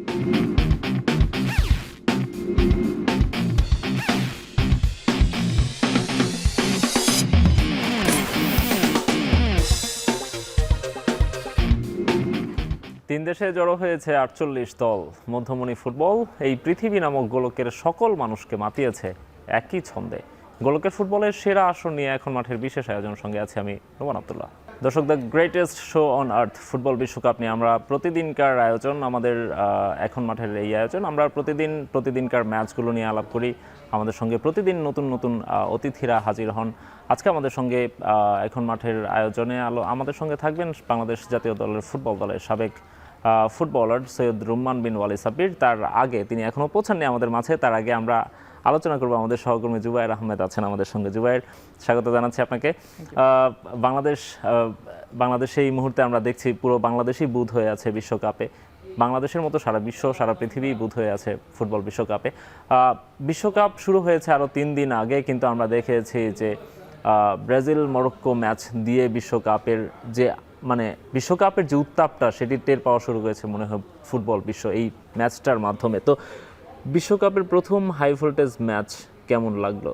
তিন দেশে জড়ো হয়েছে ৪৮ দল। মধ্যমণি ফুটবল এই পৃথিবী নামক গোলকের সকল মানুষকে মাতিয়েছে একই ছন্দে। গোলকের ফুটবলের সেরা আসর নিয়ে এখন মাঠের বিশেষ আয়োজন সঙ্গে আছি আমি নোমান আব্দুল্লাহ। দর্শক, the greatest show on earth football বিশ্বকাপ নিয়ে আমরা প্রতিদিনকার আয়োজন, আমাদের এখন মাঠের এই আয়োজন, আমরা প্রতিদিনকার ম্যাচগুলো নিয়ে আলাপ করি। আমাদের সঙ্গে প্রতিদিন নতুন নতুন অতিথিরা হাজির হন। আজকে আমাদের সঙ্গে এখন মাঠের আয়োজনে আমাদের সঙ্গে থাকবেন বাংলাদেশ জাতীয় দলের ফুটবল দলের সাবেক ফুটবলার সৈয়দ রুম্মান বিন ওয়ালি সাব্বির। তার আগে তিনি এখনও পৌঁছাননি আমাদের মাঝে। তার আগে আমরা আলোচনা করব আমাদের সহকর্মী জুবায়ের আহমেদ আছেন আমাদের সঙ্গে। জুবায়ের, স্বাগত জানাচ্ছি আপনাকে। বাংলাদেশ এই মুহূর্তে আমরা দেখছি পুরো বাংলাদেশই বুঁদ হয়ে আছে বিশ্বকাপে। বাংলাদেশের মতো সারা বিশ্ব, সারা পৃথিবী বুঁদ হয়ে আছে ফুটবল বিশ্বকাপে। বিশ্বকাপ শুরু হয়েছে আরও 3 দিন আগে, কিন্তু আমরা দেখেছি যে ব্রাজিল মরক্কো ম্যাচ দিয়ে বিশ্বকাপের যে উত্তাপটা সেটি টের পাওয়া শুরু করেছে মনে হয় ফুটবল বিশ্ব এই ম্যাচটার মাধ্যমে। তো বিশ্বকাপের প্রথম হাই ভোল্টেজ ম্যাচ কেমন লাগলো?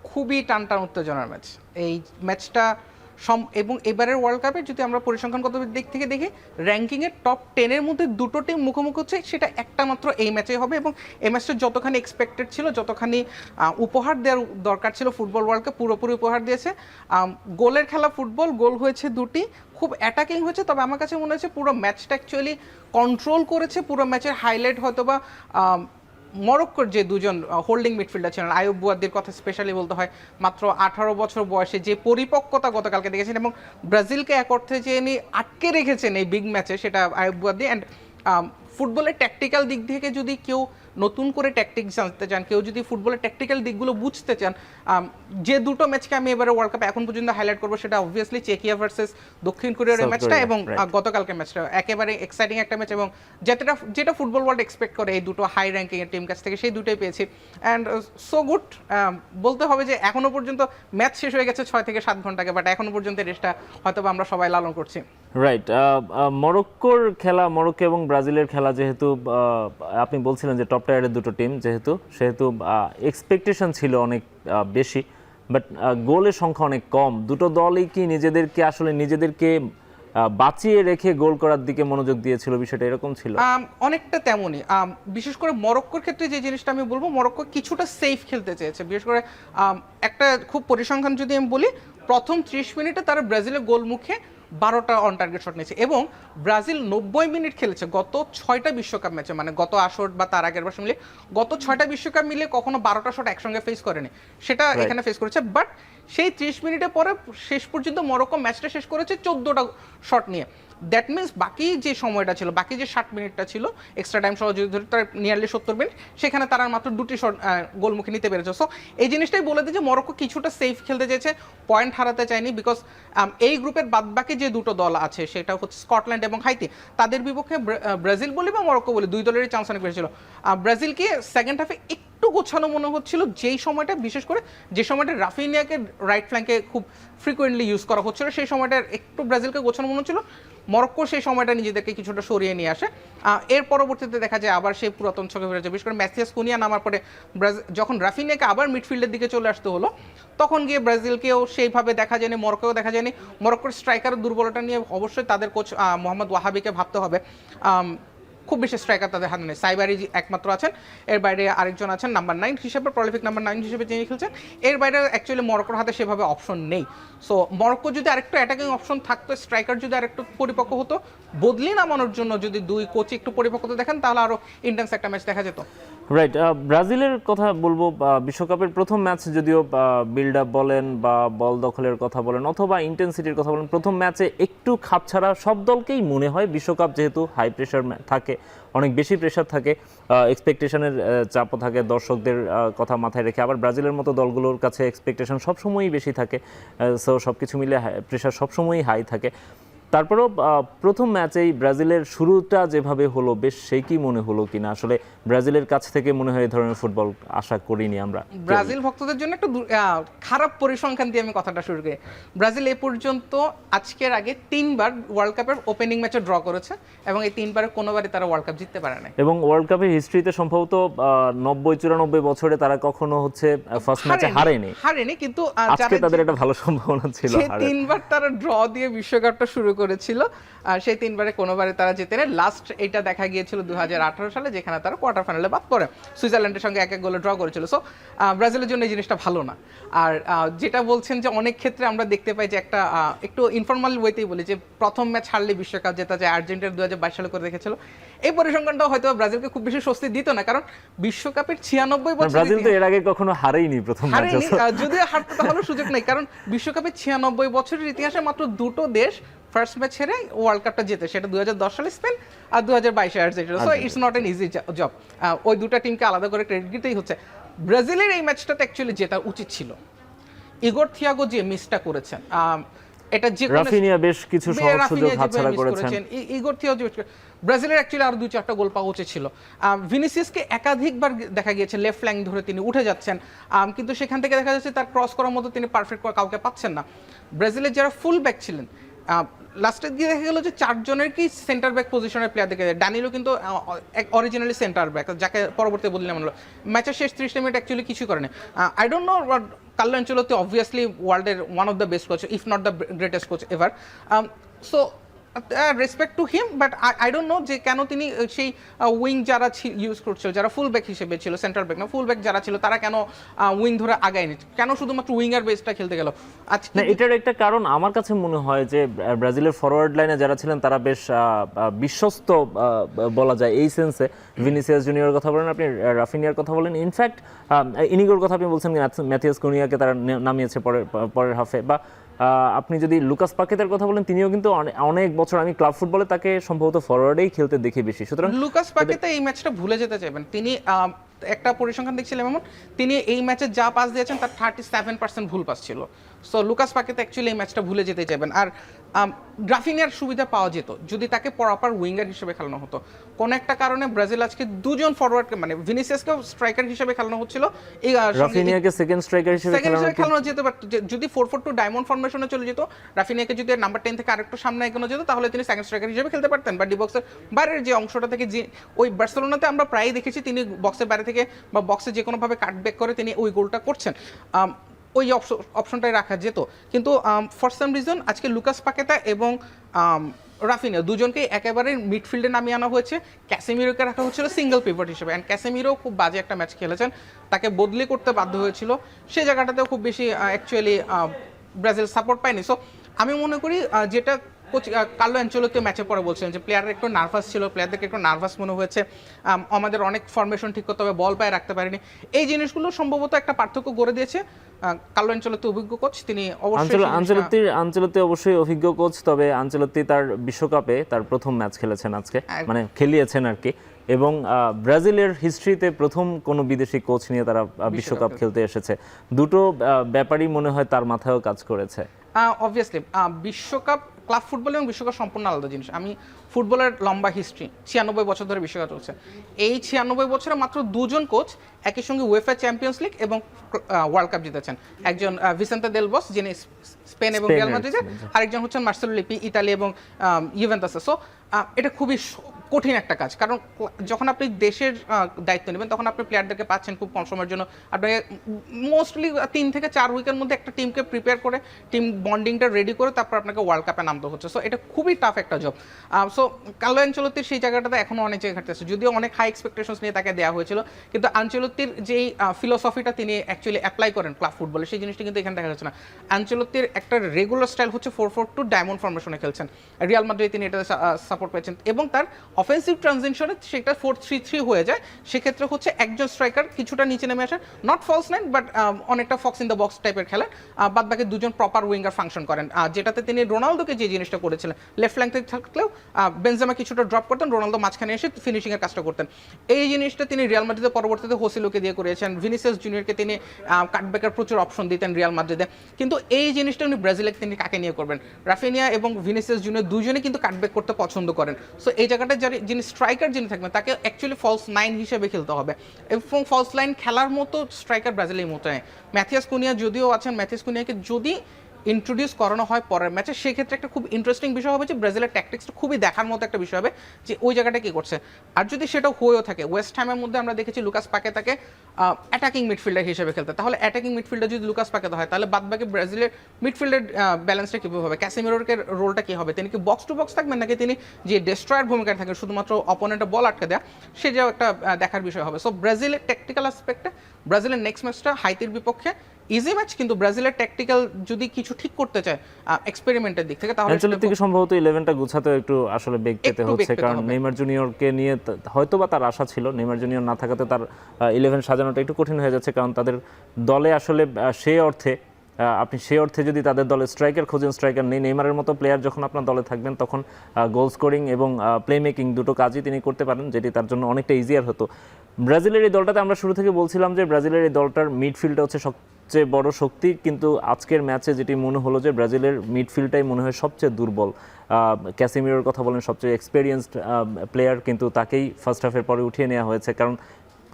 খুবই টানটান উত্তেজনার ম্যাচ এই ম্যাচটা। এবং এবারের ওয়ার্ল্ড কাপে যদি আমরা পরিসংখ্যানগত দিক থেকে দেখি, র্যাঙ্কিংয়ের টপ 10-এর মধ্যে দুটো টিম মুখোমুখি হচ্ছে, সেটা একটা মাত্র এই ম্যাচে হবে। এবং এই ম্যাচটা যতখানি এক্সপেক্টেড ছিল, যতখানি উপহার দেওয়ার দরকার ছিল ফুটবল ওয়ার্ল্ড কাপ, পুরোপুরি উপহার দিয়েছে। গোলের খেলা ফুটবল, গোল হয়েছে 2টি, খুব অ্যাটাকিং হয়েছে। তবে আমার কাছে মনে হয়েছে পুরো ম্যাচটা অ্যাকচুয়ালি কন্ট্রোল করেছে। পুরো ম্যাচের হাইলাইট হয়তো বা মরক্কোর যে দুজন হোল্ডিং মিডফিল্ডার ছিলেন, আইয়ুব বুয়াদির কথা স্পেশালি বলতে হয়। মাত্র 18 বছর বয়সে যে পরিপক্কতা গতকালকে দেখেছেন, এবং ব্রাজিলকে এক অর্থে যে ইনি আটকে রেখেছেন এই বিগ ম্যাচে, সেটা আইয়ুব বুয়াদি। অ্যান্ড ফুটবলের ট্যাকটিক্যাল দিক থেকে যদি কেউ নতুন করে ট্যাকটিক্স জানতে চান, কেউ যদি ফুটবলের ট্যাকটিক্যাল দিকগুলো বুঝতে চান, যে দুটো ম্যাচকে আমি এবারে ওয়ার্ল্ড কাপে এখন পর্যন্ত হাইলাইট করবো, সেটা অবভিয়াসলি চেকিয়া ভার্সেস দক্ষিণ কোরিয়ার ম্যাচটা এবং গতকালকে ম্যাচটা। একেবারে এক্সাইটিং একটা ম্যাচ, এবং যেটা ফুটবল ওয়ার্ল্ড এক্সপেক্ট করে এই দুটো হাই র্যাঙ্কিংয়ের টিম কাছ থেকে, সেই দুটোই পেয়েছি। And so good. বলতে হবে যে এখনও পর্যন্ত ম্যাচ শেষ হয়ে গেছে 6 থেকে 7 ঘন্টাকে, বাট এখনও পর্যন্ত রেসটা হয়তো আমরা সবাই লালন করছি। রাইট। মরক্কোর খেলা, মরক্কো এবং ব্রাজিলের খেলা, যেহেতু আপনি বলছিলেন যে টপ টায়ারের দুটো টিম, সেহেতু এক্সপেকটেশন ছিল অনেক বেশি, বাট গোলের সংখ্যা অনেক কম। দুটো দলই কি নিজেদেরকে বাঁচিয়ে রেখে গোল করার দিকে মনোযোগ দিয়েছিল? বিষয়টা এরকম ছিল? অনেকটা তেমনই। বিশেষ করে মরক্কোর ক্ষেত্রে যে জিনিসটা আমি বলবো, মরক্কো কিছুটা সেফ খেলতে চেয়েছে। বিশেষ করে একটা খুব পরিসংখ্যান যদি আমি বলি, প্রথম 30 মিনিটে তারা ব্রাজিলের গোল মুখে 12টা অন টার্গেট শট নিয়েছে, এবং ব্রাজিল 90 মিনিট খেলেছে গত 6টা বিশ্বকাপ ম্যাচে, মানে গত আসর বা তার আগের বছর মিলে গত 6টা বিশ্বকাপ মিলে কখনো 12টা শট একসঙ্গে ফেস করেনি, সেটা এখানে ফেস করেছে। বাট সেই 30 মিনিটের পরে শেষ পর্যন্ত মরক্কো ম্যাচটা শেষ করেছে 14টা শট নিয়ে। দ্যাট মিনস বাকি যে সময়টা ছিল, বাকি যে 60 মিনিটটা ছিল এক্সট্রা টাইম সহ যদি ধরে, তার নিয়ারলি 70 মিনিট, সেখানে তারা মাত্র 2টি শট গোলমুখী নিতে পেরেছে। সো এই জিনিসটাই বলে দিই যে মরক্কো কিছুটা সেফ খেলতে চেয়েছে, পয়েন্ট হারাতে চায়নি। বিকজ এই গ্রুপের বাদবাকি যে দুটো দল আছে, সেটা হচ্ছে স্কটল্যান্ড এবং হাইতি, তাদের বিপক্ষে ব্রাজিল বলি বা মরক্কো বলি, দুই দলেরই চান্স অনেক বেশি ছিল। ব্রাজিলকে সেকেন্ড হাফে একটু গোছানো মনে হচ্ছিল, যেই সময়টা বিশেষ করে যে সময়টা রাফিনিয়াকে রাইট ফ্ল্যাঙ্কে খুব ফ্রিকোয়েন্টলি ইউজ করা হচ্ছিল, সেই সময়টা একটু ব্রাজিলকে গোছানো মনে হচ্ছিল। মরক্কো সেই সময়টা নিজেদেরকে কিছুটা সরিয়ে নিয়ে আসে। এর পরবর্তীতে দেখা যায় আবার সেই পুরাতন ছকে ফিরেছে। বিশেষ করে ম্যাথিয়াস কুনিয়া নামার পরে যখন রাফিনিয়াকে আবার মিডফিল্ডের দিকে চলে আসতে হলো, তখন গিয়ে ব্রাজিলকেও সেইভাবে দেখা যায়নি, মরক্কোও দেখা যায়নি। মরক্কোর স্ট্রাইকারের দুর্বলতা নিয়ে অবশ্যই তাদের কোচ মোহাম্মদ ওয়াহাবিকে ভাবতে হবে। খুব বেশি স্ট্রাইকার তাদের হাতে নেই, সাইবারি একমাত্র আছেন। এর বাইরে আরেকজন আছেন নাম্বার 9 হিসেবে, প্রলিফিক নাম্বার 9 হিসেবে যিনি খেলছেন। এর বাইরে অ্যাকচুয়ালি মরক্কোর হাতে সেভাবে অপশন নেই। সো মরক্কো যদি আরেকটু অ্যাটাকিং অপশন থাকতো, স্ট্রাইকার যদি আরেকটু পরিপক্ক হতো, বদলি নামানোর জন্য যদি দুই কোচ একটু পরিপক্কতা দেখেন, তাহলে আরও ইন্টেন্স একটা ম্যাচ দেখা যেত। রাইট। ব্রাজিলের কথা বলবো। বিশ্বকাপের প্রথম ম্যাচ, যদিও বিল্ড আপ বলেন বা বল দখলের কথা বলেন অথবা ইন্টেন্সিটির কথা বলেন, প্রথম ম্যাচে একটু খাপছাড়া সব দলকেই মনে হয়। বিশ্বকাপ যেহেতু হাই প্রেশার থাকে, অনেক বেশি প্রেশার থাকে, এক্সপেকটেশনের চাপও থাকে দর্শকদের কথা মাথায় রেখে। আবার ব্রাজিলের মতো দলগুলোর কাছে এক্সপেকটেশন সবসময়ই বেশি থাকে, সো সব কিছু মিলে প্রেশার সবসময়ই হাই থাকে। তারপরেও প্রথম ম্যাচেই ব্রাজিলের শুরুটা যেভাবে হলো বেশ সেই কি মনে হলো কিনা, আসলে ব্রাজিলের কাছ থেকে মনে হয় এই ধরনের ফুটবল আশা করিনি আমরা। ব্রাজিল ভক্তদের জন্য একটা খারাপ পরিসংখ্যান দিয়ে আমি কথাটা শুরু করি। ব্রাজিল এ পর্যন্ত আজকের আগে 3বার ওয়ার্ল্ড কাপের ওপেনিং ম্যাচে ড্র করেছে এবং এই 3বারে কোনোবারই তারা ওয়ার্ল্ড কাপ জিততে পারে না। এবং ওয়ার্ল্ড কাপের হিস্ট্রিতে সম্ভবত 90-94 বছরে তারা কখনো হচ্ছে ফার্স্ট ম্যাচে হারেনি, কিন্তু আজকে তাদের একটা ভালো সম্ভাবনা ছিল। 3বার তারা ড্র দিয়ে বিশ্বকাপটা শুরু করেছিল, আর সেই 3বারে কোনোবারে তারা জিতে নেয়। লাস্ট এটা দেখা গিয়েছিল 2018 সালে, যেখানে তারা কোয়ার্টার ফাইনালে বাদ পড়ে, সুইজারল্যান্ডের সঙ্গে 1-1 গোলে ড্র করেছিল। সো ব্রাজিলের জন্য এই জিনিসটা ভালো না। আর যেটা বলছেন যে অনেক ক্ষেত্রে আমরা দেখতে পাই যে একটা একটু ইনফর্মাল ওয়েতেই বলি যে প্রথম ম্যাচ হারলে বিশ্বকাপ জেতা যায়, আর্জেন্টিনা 2022 সালে করে দেখেছিল। এই পরিসংখ্যানটাও হয়তো ব্রাজিলকে খুব বেশি স্বস্তি দিত না, কারণ বিশ্বকাপের 96 বছর ব্রাজিল তো এর আগে কখনো হারেইনি প্রথম ম্যাচে, যদিও হারতে তাহলে সুযোগ নেই, কারণ বিশ্বকাপের 96 বছরের ইতিহাসে মাত্র দুটো দেশ ফার্স্ট ম্যাচ হেরে ওয়ার্ল্ড কাপটা জেতে, সেটা 2010 সালে স্পেন আর 2022 Argentina. So it's not an easy job. ওই দুটো টিমকে আলাদা করে ক্রেডিট দিতেই হচ্ছে। ব্রাজিলের এই ম্যাচটাতে অ্যাকচুয়ালি জেতা উচিত ছিল। ইগোর থিয়াগো যে মিসটা করেছেন, এটা যে রাফিনিয়া বেশ কিছু সহজ সুযোগ হাতছাড়া করেছেন। ইগোর থিয়াগো, ব্রাজিলের অ্যাকচুয়ালি আরো 2-4টা গোল পাওয়া উচিত ছিল। ভিনিসিয়াসকে একাধিকবার দেখা গিয়েছে লেফট ফ্ল্যাঙ্ক ধরে তিনি উঠে যাচ্ছেন, কিন্তু সেখান থেকে দেখা যাচ্ছে তার ক্রস করার মতো তিনি পারফেক্ট কাউকে পাচ্ছেন না। ব্রাজিলের যারা ফুল ব্যাক ছিলেন, লাস্টের দিয়ে দেখা গেল যে 4 জনের কি সেন্টার ব্যাক পজিশনের প্লেয়ার দেখে যায়। ডানিলো কিন্তু অরিজিনালি সেন্টার ব্যাক, যাকে পরবর্তী বদলে মনে হলো। ম্যাচের শেষ 30 মিনিট অ্যাকচুয়ালি কিছু করেনি। I don't know, Carlo Ancelotti obviously ওয়ার্ল্ডের one of the best coach, if not the greatest coach ever. So respect to him, but I don't know যে কেন তিনি সেই উইং যারা ইউজ করছিল, যারা ফুল ব্যাক হিসেবে ছিল, সেন্ট্রাল ব্যাক না ফুল ব্যাক যারা ছিল, তারা কেন উইং ধরে আগায়নি, কেন শুধুমাত্র উইঙ্গার বেসটা খেলতে গেল আজকে? এটার একটা কারণ আমার কাছে মনে হয় যে ব্রাজিলের ফরওয়ার্ড লাইনে যারা ছিলেন তারা বেশ বিশ্বস্ত বলা যায় এই সেন্সে। ভিনিসিয়াস জুনিয়র কথা বলেন আপনি, রাফিনিয়ার কথা বলেন, ইনফ্যাক্ট ইনিগোর কথা আপনি বলছেন, ম্যাথিয়াস কুনিয়াকে তারা নামিয়েছে পরের হাফে, বা আপনি যদি লুকাস পাকেতার কথা বলেন, তিনিও কিন্তু অনেক বছর, আমি ক্লাব ফুটবলে তাকে সম্ভবত ফরওয়ার্ডেই খেলতে দেখি বেশি। সুতরাং লুকাস পাকেতা এই ম্যাচটা ভুলে যেতে চাইবেন। তিনি একটা পরিসংখ্যান দেখছিলাম এমন, তিনি এই ম্যাচে যা পাস দিয়েছেন তার 37% ভুল পাস ছিল। সো লুকাস পাকেতা অ্যাকচুয়ালি এই ম্যাচটা ভুলে যেতে চাইবেন। আর রাফিনিয়ার সুবিধা পাওয়া যেত যদি তাকে প্রপার উইঙ্গার হিসেবে খেলানো হতো। কোন একটা কারণে ব্রাজিল আজকে দুজন ফরওয়ার্ডকে, মানে ভিনিসিয়াসকেও স্ট্রাইকার হিসেবে খেলানো হচ্ছিল, এই রাফিনিয়াকে সেকেন্ড স্ট্রাইকার হিসেবে খেলানো যেতে পারত। যদি 4-4-2 ডায়মন্ড ফরমেশনে চলে যেত, রাফিনিয়াকে যদি নাম্বার 10 থেকে আরেকটু সামনে এগোনো যেত, তাহলে তিনি সেকেন্ড স্ট্রাইকার হিসেবে খেলতে পারতেন। বা ডি বক্সের বাইরের যে অংশটা থেকে, যে ওই বার্সেলোনাতে আমরা প্রায়ই দেখেছি তিনি বক্সের বাইরে থেকে বা বক্সে যে কোনোভাবে কাটব্যাক করে তিনি ওই গোলটা করছেন, ওই অপশনটাই রাখা যেত। কিন্তু ফর সাম রিজন আজকে লুকাস পাকেতা এবং রাফিনিয়া দুজনকে একেবারে মিডফিল্ডে নামিয়ে আনা হয়েছে। ক্যাসেমিরোকে রাখা হচ্ছিল সিঙ্গেল পিভট হিসেবে, অ্যান্ড ক্যাসেমিরো খুব বাজে একটা ম্যাচ খেলেছেন, তাকে বদলি করতে বাধ্য হয়েছিল। সেই জায়গাটাতেও খুব বেশি অ্যাকচুয়ালি ব্রাজিল সাপোর্ট পায়নি। সো আমি মনে করি যেটা কোচ কার্লো আনচেলোত্তি ম্যাচের পরে বলছিলেন যে প্লেয়াররা একটু নার্ভাস ছিল, প্লেয়ারদেরকে একটু নার্ভাস মনে হয়েছে, আমাদের অনেক ফরমেশন ঠিক করতে হবে, বল পায়ে রাখতে পারেনি। এই জিনিসগুলো সম্ভবত একটা পার্থক্য গড়ে দিয়েছে। কার্লো আনচেলোত্তি অভিজ্ঞ কোচ, তিনি আনচেলোত্তি অবশ্যই অভিজ্ঞ কোচ, তবে আনচেলোত্তি তার বিশ্বকাপে তার প্রথম ম্যাচ খেলেছেন আজকে, মানে খেলিয়েছেন আর কি, এবং ব্রাজিলের হিস্ট্রিতে প্রথম কোনো বিদেশি কোচ নিয়ে তারা বিশ্বকাপ খেলতে এসেছে। দুটো ব্যাপারই মনে হয় তার মাথায়ও কাজ করেছে। অবভিয়াসলি বিশ্বকাপ, ক্লাব ফুটবল এবং বিশ্বকাপ সম্পূর্ণ আলাদা জিনিস। আমি ফুটবলের লম্বা হিস্ট্রি, 96 বছর ধরে বিশ্বকাপ চলছে। এই 96 বছরে মাত্র দুজন কোচ একই সঙ্গে উয়েফা চ্যাম্পিয়ন্স লিগ এবং ওয়ার্ল্ড কাপ জিতেছেন। একজন ভিসেন্তে দেল বস, যিনি স্পেন এবং রিয়াল মাদ্রিদের, আরেকজন হচ্ছেন মার্সেলো লিপি, ইতালি এবং ইউভেন্টাসে। সো এটা খুবই কঠিন একটা কাজ, কারণ যখন আপনি দেশের দায়িত্ব নেবেন তখন আপনি প্লেয়ারদেরকে পাচ্ছেন খুব কম সময়ের জন্য। আপনাকে মোস্টলি 3 থেকে 4 উইকের মধ্যে একটা টিমকে প্রিপেয়ার করে, টিম বন্ডিংটা রেডি করে তারপর আপনাকে ওয়ার্ল্ড কাপে নামতে হচ্ছে। সো এটা খুবই টাফ একটা জব। সো কার্লো আনচেলোত্তির সেই জায়গাটাতে এখনও অনেক জায়গায় ঘাটতে আছে, যদিও অনেক হাই এক্সপেকটেশনস নিয়ে তাকে দেওয়া হয়েছিল, কিন্তু আনচেলোত্তির যেই ফিলোসফিটা তিনি অ্যাকচুয়ালি অ্যাপ্লাই করেন ক্লাব ফুটবলে, সেই জিনিসটা কিন্তু এখানে দেখা যাচ্ছে না। আনচেলোত্তির একটা রেগুলার স্টাইল হচ্ছে 4-4-2 ডায়মন্ড ফরমেশনে খেলছেন। রিয়াল মাদ্রিদে তিনি এটা সাপোর্ট পেয়েছেন এবং তার অফেন্সিভ ট্রানজিশনে সেটা 4-3-3 হয়ে যায়, সেক্ষেত্রে হচ্ছে একজন স্ট্রাইকার কিছুটা নিচে নেমে আসেন, নট ফলস নাইন বাট অনেকটা ফক্স ইন দ্য বক্স টাইপের খেলেন, বাদ বাকি দুজন প্রপার উইঙ্গার ফাংশন করেন, যেটাতে তিনি রোনালদোকে যে জিনিসটা করেছিলেন লেফট ফ্ল্যাঙ্কে থাকলেও বেনজেমা কিছুটা ড্রপ করতেন, রোনালদো মাঝখানে এসে ফিনিশিং এর কাজটা করতেন। এই জিনিসটা তিনি রিয়াল মাদ্রিদে পরবর্তীতে হোসিলোকে দিয়ে করেছেন, ভিনিসিয়াস জুনিয়রকে তিনি কাটব্যাকের প্রচুর অপশন দিতেন রিয়াল মাদ্রিদে, কিন্তু এই জিনিসটা উনি ব্রাজিলে তিনি কাকে নিয়ে করবেন? রাফিনিয়া এবং ভিনিসিয়াস জুনিয়র দুজনে কিন্তু কাটব্যাক করতে পছন্দ করেন। সো এই জায়গাটা যিনি স্ট্রাইকার যিনি থাকবেন তাকে অ্যাকচুয়ালি ফলস নাইন হিসেবে খেলতে হবে, এবং ফলস লাইন খেলার মতো স্ট্রাইকার ব্রাজিলের মতো নয়। ম্যাথিয়াস কুনিয়া যদিও আছেন, ম্যাথিয়াস কুনিয়াকে যদি ইন্ট্রোডিউস করানো হয় পরের ম্যাচে, সেক্ষেত্রে একটা খুব ইন্টারেস্টিং বিষয় হবে যে ব্রাজিলের ট্যাকটিক্সটা খুবই দেখার মতো একটা বিষয় হবে যে ওই জায়গাটা কি করছে। আর যদি সেটা হয়েও থাকে, ওয়েস্ট হ্যামের মধ্যে আমরা দেখেছি লুকাস পাকেতাকে অ্যাটাকিং মিডফিল্ডার হিসেবে খেলতে, তাহলে অ্যাটাকিং মিডফিল্ডার যদি লুকাস পাকেতা হয় তাহলে বাদবাকি ব্রাজিলের মিডফিল্ডের ব্যালেন্সটা কীভাবে হবে? ক্যাসিমিরোর রোলটা কী হবে? তিনি কি বক্স টু বক্স থাকবেন নাকি তিনি যে ডেস্ট্রয়ার ভূমিকায় থাকেন শুধুমাত্র অপোনেন্টের বল আটকে দেওয়া, সেটাও একটা দেখার বিষয় হবে। সো ব্রাজিলের ট্যাকটিক্যাল অ্যাসপেক্টে ব্রাজিলের নেক্সট ম্যাচটা হাইতির বিপক্ষে ইজি ম্যাচ, কিন্তু ব্রাজিলের ট্যাকটিক্যাল যদি কিছু ঠিক করতে চায় এক্সপেরিমেন্টের দিক থেকে, তাহলে অ্যাঞ্চেলোর থেকে সম্ভবত 11টা গুছাতে একটু আসলে বেগ পেতে হচ্ছে, কারণ নেইমার জুনিয়রকে নিয়ে হয়তো বা তার আশা ছিল, নেইমার জুনিয়র না থাকাতে তার 11 সাজানোটা একটু কঠিন হয়ে যাচ্ছে, কারণ তাদের দলে আসলে আপনি সেই অর্থে যদি তাদের দলে স্ট্রাইকার খোঁজেন, স্ট্রাইকার নেই। নেইমারের মতো প্লেয়ার যখন আপনার দলে থাকবেন তখন গোল স্কোরিং এবং প্লে মেকিং দুটো কাজই তিনি করতে পারেন, যেটি তার জন্য অনেকটা ইজিয়ার হতো। ব্রাজিলের এই দলটাতে আমরা শুরু থেকে বলছিলাম যে ব্রাজিলের এই দলটার মিডফিল্ডটা হচ্ছে সবচেয়ে বড় শক্তি, কিন্তু আজকের ম্যাচে যেটি মনে হলো যে ব্রাজিলের মিডফিল্ডটাই মনে হয় সবচেয়ে দুর্বল। ক্যাসিমিরোর কথা বলেন, সবচেয়ে এক্সপেরিয়েন্সড প্লেয়ার, কিন্তু তাকেই ফার্স্ট হাফের পরে উঠিয়ে নেওয়া হয়েছে, কারণ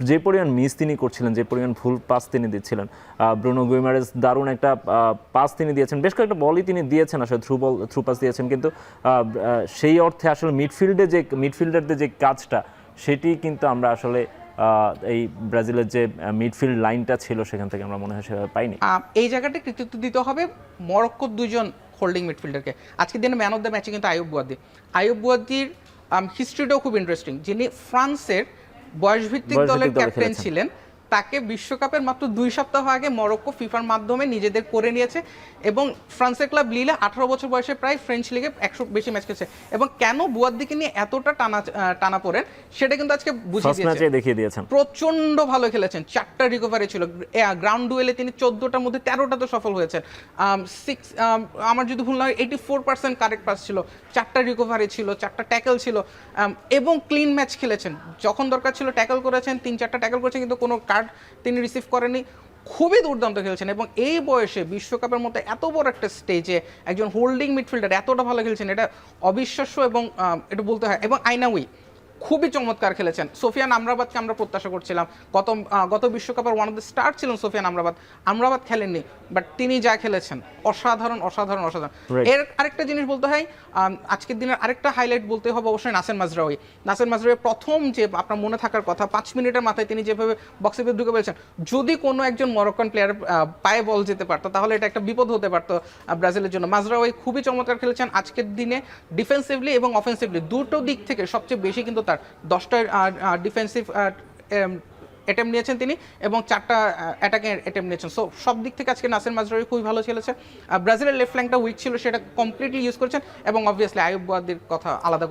যে পরিমাণ মিস তিনি করছিলেন, যে পরিমাণ ভুল পাস তিনি দিচ্ছিলেন। ব্রুনো গুইমারেস দারুণ একটা পাস তিনি দিয়েছেন, বেশ কয়েকটা বলই তিনি দিয়েছেন আসলে থ্রু পাস দিয়েছেন, কিন্তু সেই অর্থে আসলে মিডফিল্ডারদের যে কাজটা সেটি কিন্তু আমরা আসলে এই ব্রাজিলের যে মিডফিল্ড লাইনটা ছিল সেখান থেকে আমরা মনে হয় সেভাবে পাইনি। এই জায়গাটা কৃতিত্ব দিতে হবে মরক্কোর দুজন হোল্ডিং মিডফিল্ডারকে। আজকের দিনে ম্যান অফ দ্য ম্যাচে কিন্তু আইয়ুব বুয়াদির হিস্ট্রিটাও খুব ইন্টারেস্টিং। যিনি ফ্রান্সের বয়সভিত্তিক দলের ক্যাপ্টেন ছিলেন, তাকে বিশ্বকাপের মাত্র 2 সপ্তাহ আগে মরক্কো ফিফার মাধ্যমে নিজেদের করে নিয়েছে, এবং ফ্রান্সের ক্লাব লিলে 18 বছর বয়সে প্রায় ফ্রেঞ্চ লিগে 100 বেশি ম্যাচ খেলেছে। এবং কেন বুয়াদিকে নিয়ে এতটা টানা পড়েন সেটা কিন্তু আজকে দেখিয়ে দিয়েছেন। প্রচন্ড ভালো খেলেছেন, 4টা রিকভারি ছিল, গ্রাউন্ড ডুয়েলে তিনি 14টার মধ্যে 13টাতে সফল হয়েছেন, আমার যদি ভুল না হয় 84% কারেক্ট পাস ছিল, 4টা রিকভারি ছিল, 4টা ট্যাকল ছিল, এবং ক্লিন ম্যাচ খেলেছেন। যখন দরকার ছিল ট্যাকল করেছেন, 3-4টা ট্যাকল করেছেন, কিন্তু কোনো কার্ড তিনি রিসিভ করেননি। খুবই দুর্দান্ত খেলছেন, এবং এই বয়সে বিশ্বকাপের মতো এত বড় একটা স্টেজে একজন হোল্ডিং মিডফিল্ডার এতটা ভালো খেলছেন, এটা অবিশ্বাস্য, এবং এটা বলতে হয়। এবং আইনাউই খুবই চমৎকার খেলেছেন। সোফিয়ান আমরাবাদকে আমরা প্রত্যাশা করছিলাম, গত বিশ্বকাপের ওয়ান অফ দ্য স্টার ছিলেন সোফিয়ান আমরাবাদ খেলেননি, বাট তিনি যা খেলেছেন অসাধারণ। এর আরেকটা জিনিস বলতে হয়, আজকের দিনের আরেকটা হাইলাইট বলতে হবে অবশ্যই নাসের মাজরাউই প্রথম যে আপনার মনে থাকার কথা 5 মিনিটের মাথায় তিনি যেভাবে বক্সে ঢুকে পেয়েছেন, যদি কোনো একজন মরক্কান প্লেয়ার পায়ে বল যেতে পারতো তাহলে এটা একটা বিপদ হতে পারতো ব্রাজিলের জন্য। মাজরাউই খুবই চমৎকার খেলেছেন আজকের দিনে, ডিফেন্সিভলি এবং অফেন্সিভলি দুটো দিক থেকে সবচেয়ে বেশি কিন্তু তার 10টা ডিফেন্সিভ অ্যাটেম্প নিয়েছেন তিনি, এবং 4টা অ্যাটাকিং অ্যাটেম্প নিয়েছেন। সো সব দিক থেকে আজকে নাসের মাজরাউই খুবই ভালো খেলেছে। ব্রাজিলের লেফট ফ্ল্যাঙ্কটা উইক ছিল, সেটা কমপ্লিটলি ইউজ করেছেন, এবং অবভিয়াসলি আইয়ুব বুয়াদির কথা আলাদা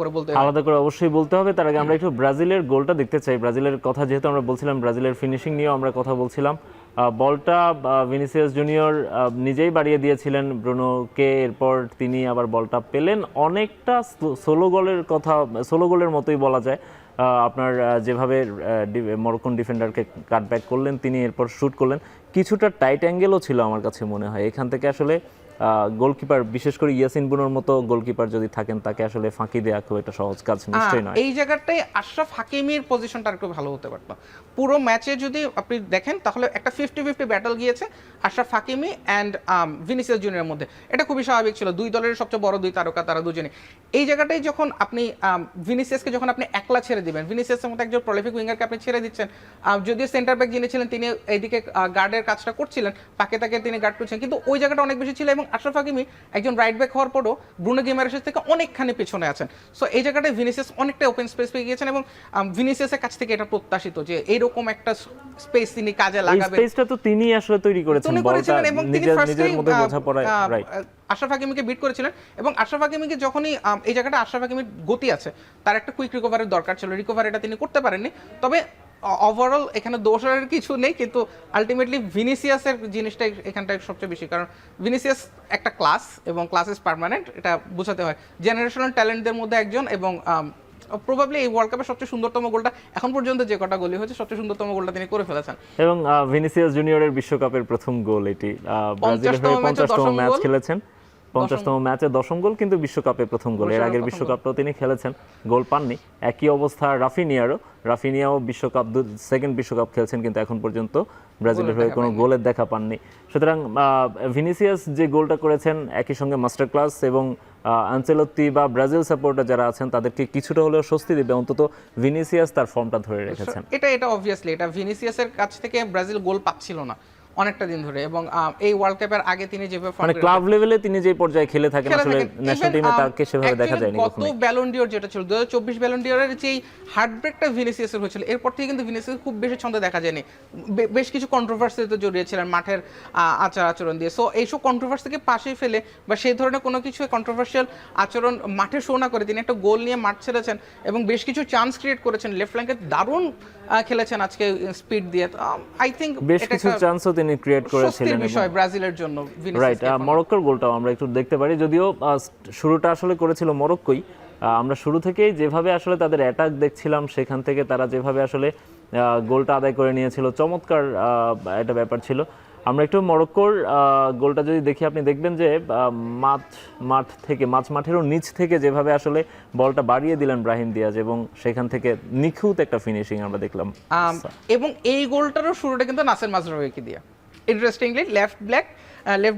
করে অবশ্যই বলতে হবে। তার আগে আমরা একটু ব্রাজিলের গোলটা দেখতে চাই। ব্রাজিলের কথা যেহেতু আমরা বলছিলাম, ব্রাজিলের ফিনিশিং নিয়েও আমরা কথা বলছিলাম। বলটা ভিনিসিয়াস জুনিয়র নিজেই বাড়িয়ে দিয়েছিলেন ব্রুনোকে, এরপর তিনি আবার বলটা পেলেন। অনেকটা সোলো গোলের মতোই বলা যায়। আপনার যেভাবে মরক্কোন ডিফেন্ডারকে কাটব্যাক করলেন তিনি, এরপর শুট করলেন, কিছুটা টাইট অ্যাঙ্গেলও ছিল আমার কাছে মনে হয়। এখান থেকে আসলে গোলকিপার, বিশেষ করে ইয়াসিন বুনোর মতো গোলকিপার যদি থাকেন, তাকে আসলে ফাঁকি দেওয়া খুব একটা সহজ কাজ নিশ্চয়ই নয়। এই জায়গাটায় আশরাফ হাকিমির পজিশনটা একটু ভালো হতে পারতো। পুরো ম্যাচে যদি আপনি দেখেন তাহলে একটা 50-50 ব্যাটল গিয়েছে আশরাফ হাকিমি অ্যান্ড ভিনিসিয়াস জুনিয়রের মধ্যে। এটা খুবই স্বাভাবিক ছিল, দুই দলের সবচেয়ে বড় দুই তারকা তারা দুজনে। এই জায়গাটাই যখন আপনি ভিনিসিয়াসকে যখন আপনি একলা ছেড়ে দিবেন, ভিনিসিয়াসের মতো একজন প্রলিফিক উইঙ্গারকে আপনি ছেড়ে দিচ্ছেন, যদিও সেন্টার ব্যাক যিনি ছিলেন তিনি এইদিকে গার্ডের কাজটা করছিলেন, তাকে তিনি গার্ড করছেন, কিন্তু ওই জায়গাটা অনেক বেশি ছিল, এবং আশরাফ হাকিমি একজন রাইট ব্যাক হওয়ার পরও ব্রুনো গিমারেসের থেকে অনেকখানি পেছনে আছেন। সো এই জায়গাটায় ভিনিসিয়াস অনেকটা ওপেন স্পেস পেয়ে গিয়েছেন এবং ভিনিসিয়াসের কাছ থেকে এটা প্রত্যাশিত যে এইরকম একটা স্পেস তিনি কাজে লাগাবেন। স্পেসটা তো তিনি আসলে তৈরি করেছেন, বলটা এবং তিনি নিজের মধ্যে বোঝাপড়া, রাইট। আশরাফ হাকিমিকে বিট করেছিলেন এবং আশরাফ হাকিমিকে যখনই এই জায়গাটা আশরাফ হাকিমির গতি আছে, তার একটা কুইক রিকভারির দরকার ছিল, রিকভারিটা তিনি করতে পারেননি। তবে ওভারঅল এখানে দোষের কিছু নেই, কিন্তু আলটিমেটলি ভিনিসিয়াসের জিনিসটা এখানটা সবচেয়ে বেশি, কারণ ভিনিসিয়াস একটা ক্লাস এবং ক্লাস ইজ পার্মানেন্ট, এটা বোঝাতে হয়। জেনারেশনাল ট্যালেন্টদের মধ্যে একজন এবং প্রবাবলি এই ওয়ার্ল্ড কাপের সবচেয়ে সুন্দরতম গোলটা এখন পর্যন্ত যে কটা গোলই হয়েছে সবচেয়ে সুন্দরতম গোলটা তিনি করে ফেলেছেন। এবং ভিনিসিয়াস জুনিয়রের বিশ্বকাপের প্রথম গোল এটি, ব্রাজিলের হয়ে 50তম ম্যাচ খেলেছেন, 50তম ম্যাচে 10ম গোল, কিন্তু বিশ্বকাপে প্রথম গোল। এর আগের বিশ্বকাপটাও তিনি খেলেছেন, গোল পাননি। একই অবস্থা রাফিনিয়াও বিশ্বকাপ সেকেন্ড বিশ্বকাপ খেলছেন, কিন্তু এখন পর্যন্ত ব্রাজিলের হয়ে কোনো গোলের দেখা পাননি। সুতরাং ভিনিসিয়াস যে গোলটা করেছেন একই সঙ্গে মাস্টার ক্লাস, এবং আনচেলত্তি বা ব্রাজিল সাপোর্টার যারা আছেন তাদেরকে কিছুটা হলেও স্বস্তি দেবে, অন্তত ভিনিসিয়াস তার ফর্মটা ধরে রেখেছেন। এটা অবভিয়াসলি এটা ভিনিসিয়াসের কাছ থেকে ব্রাজিল গোল পাচ্ছিল না অনেকটা দিন ধরে, এবং এই ওয়ার্ল্ড কাপের আগে তিনি যেভাবে মানে ক্লাব লেভেলে তিনি যে পর্যায়ে খেলে থাকেন, আসলে ন্যাশনাল টিমে তাকে সেভাবে দেখা যায়নি কখনো। গত ব্যালন ডিওর যেটা ছিল 2024 ব্যালন ডিওরের যেই হার্টব্রেকটা ভিনিসিয়াসের হয়েছিল, এরপর থেকে কিন্তু ভিনিসিয়াস খুব বেশি ছন্দে দেখা যায়নি, বেশ কিছু কন্ট্রোভার্সিতে জড়িয়েছিলেন মাঠের আচরণ দিয়ে। সো এইসব কন্ট্রোভার্সিকে পাশে ফেলে বা সেই ধরনের কোনো কিছু কন্ট্রোভার্সিয়াল আচরণ মাঠে শো না করে তিনি একটা গোল নিয়ে মাঠ ছেড়েছেন এবং বেশ কিছু চান্স ক্রিয়েট করেছেন। লেফট ফ্ল্যাঙ্কে দারুণ খেলেছেন আজকে স্পিড দিয়ে। আই থিংক বেশ কিছু চান্সও তিনি ক্রিয়েট করেছিলেন বিষয় ব্রাজিলের জন্য। রাইট, মরক্কোর গোলটাও আমরা একটু দেখতে পারি, যদিও শুরুটা আসলে করেছিল মরক্কোই। আমরা শুরু থেকেই যেভাবে আসলে তাদের অ্যাটাক দেখছিলাম, সেখান থেকে তারা যেভাবে আসলে গোলটা আদায় করে নিয়েছিল, চমৎকার একটা ব্যাপার ছিল। আমরা একটু মরক্কোর গোলটা যদি দেখি, আপনি দেখবেন যে মাঠেরও নিচ থেকে যেভাবে আসলে বলটা বাড়িয়ে দিলেন ব্রাহিম দিয়াজ, এবং সেখান থেকে নিখুঁত একটা ফিনিশিং আমরা দেখলাম। এবং এই গোলটারও শুরুটা কিন্তু নাসের মাজরাউইকে দিয়ে। ইন্টারেস্টিংলি লেফট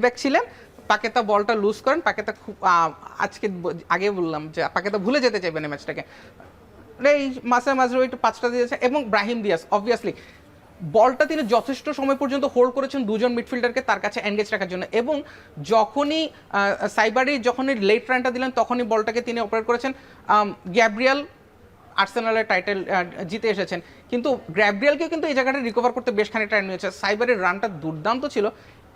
ব্যাক ছিলেন, পাকেতা বলটা লুজ করেন। পাকেতা খুব আজকে আগে বললাম যে পাকেতা ভুলে যেতে চাইবেন এই ম্যাচটাকে, এই নাসের মাজরাউই একটু পাঁচটা দিয়েছে, এবং ব্রাহিম দিয়াজ অবভিয়াসলি বলটা তিনি যথেষ্ট সময় পর্যন্ত হোল্ড করেছেন দুজন মিডফিল্ডারকে তার কাছে এনগেজ রাখার জন্য, এবং যখনই যখনই লেট রানটা দিলেন তখনই বলটাকে তিনি অপারেট করেছেন। গ্যাব্রিয়াল আর্সেনালের টাইটেল জিতে এসেছেন, কিন্তু গ্যাব্রিয়ালকে কিন্তু এই জায়গাটা রিকভার করতে বেশ খানিকটা টাইম নিয়েছে। সাইবারের রানটা দুর্দান্ত ছিল,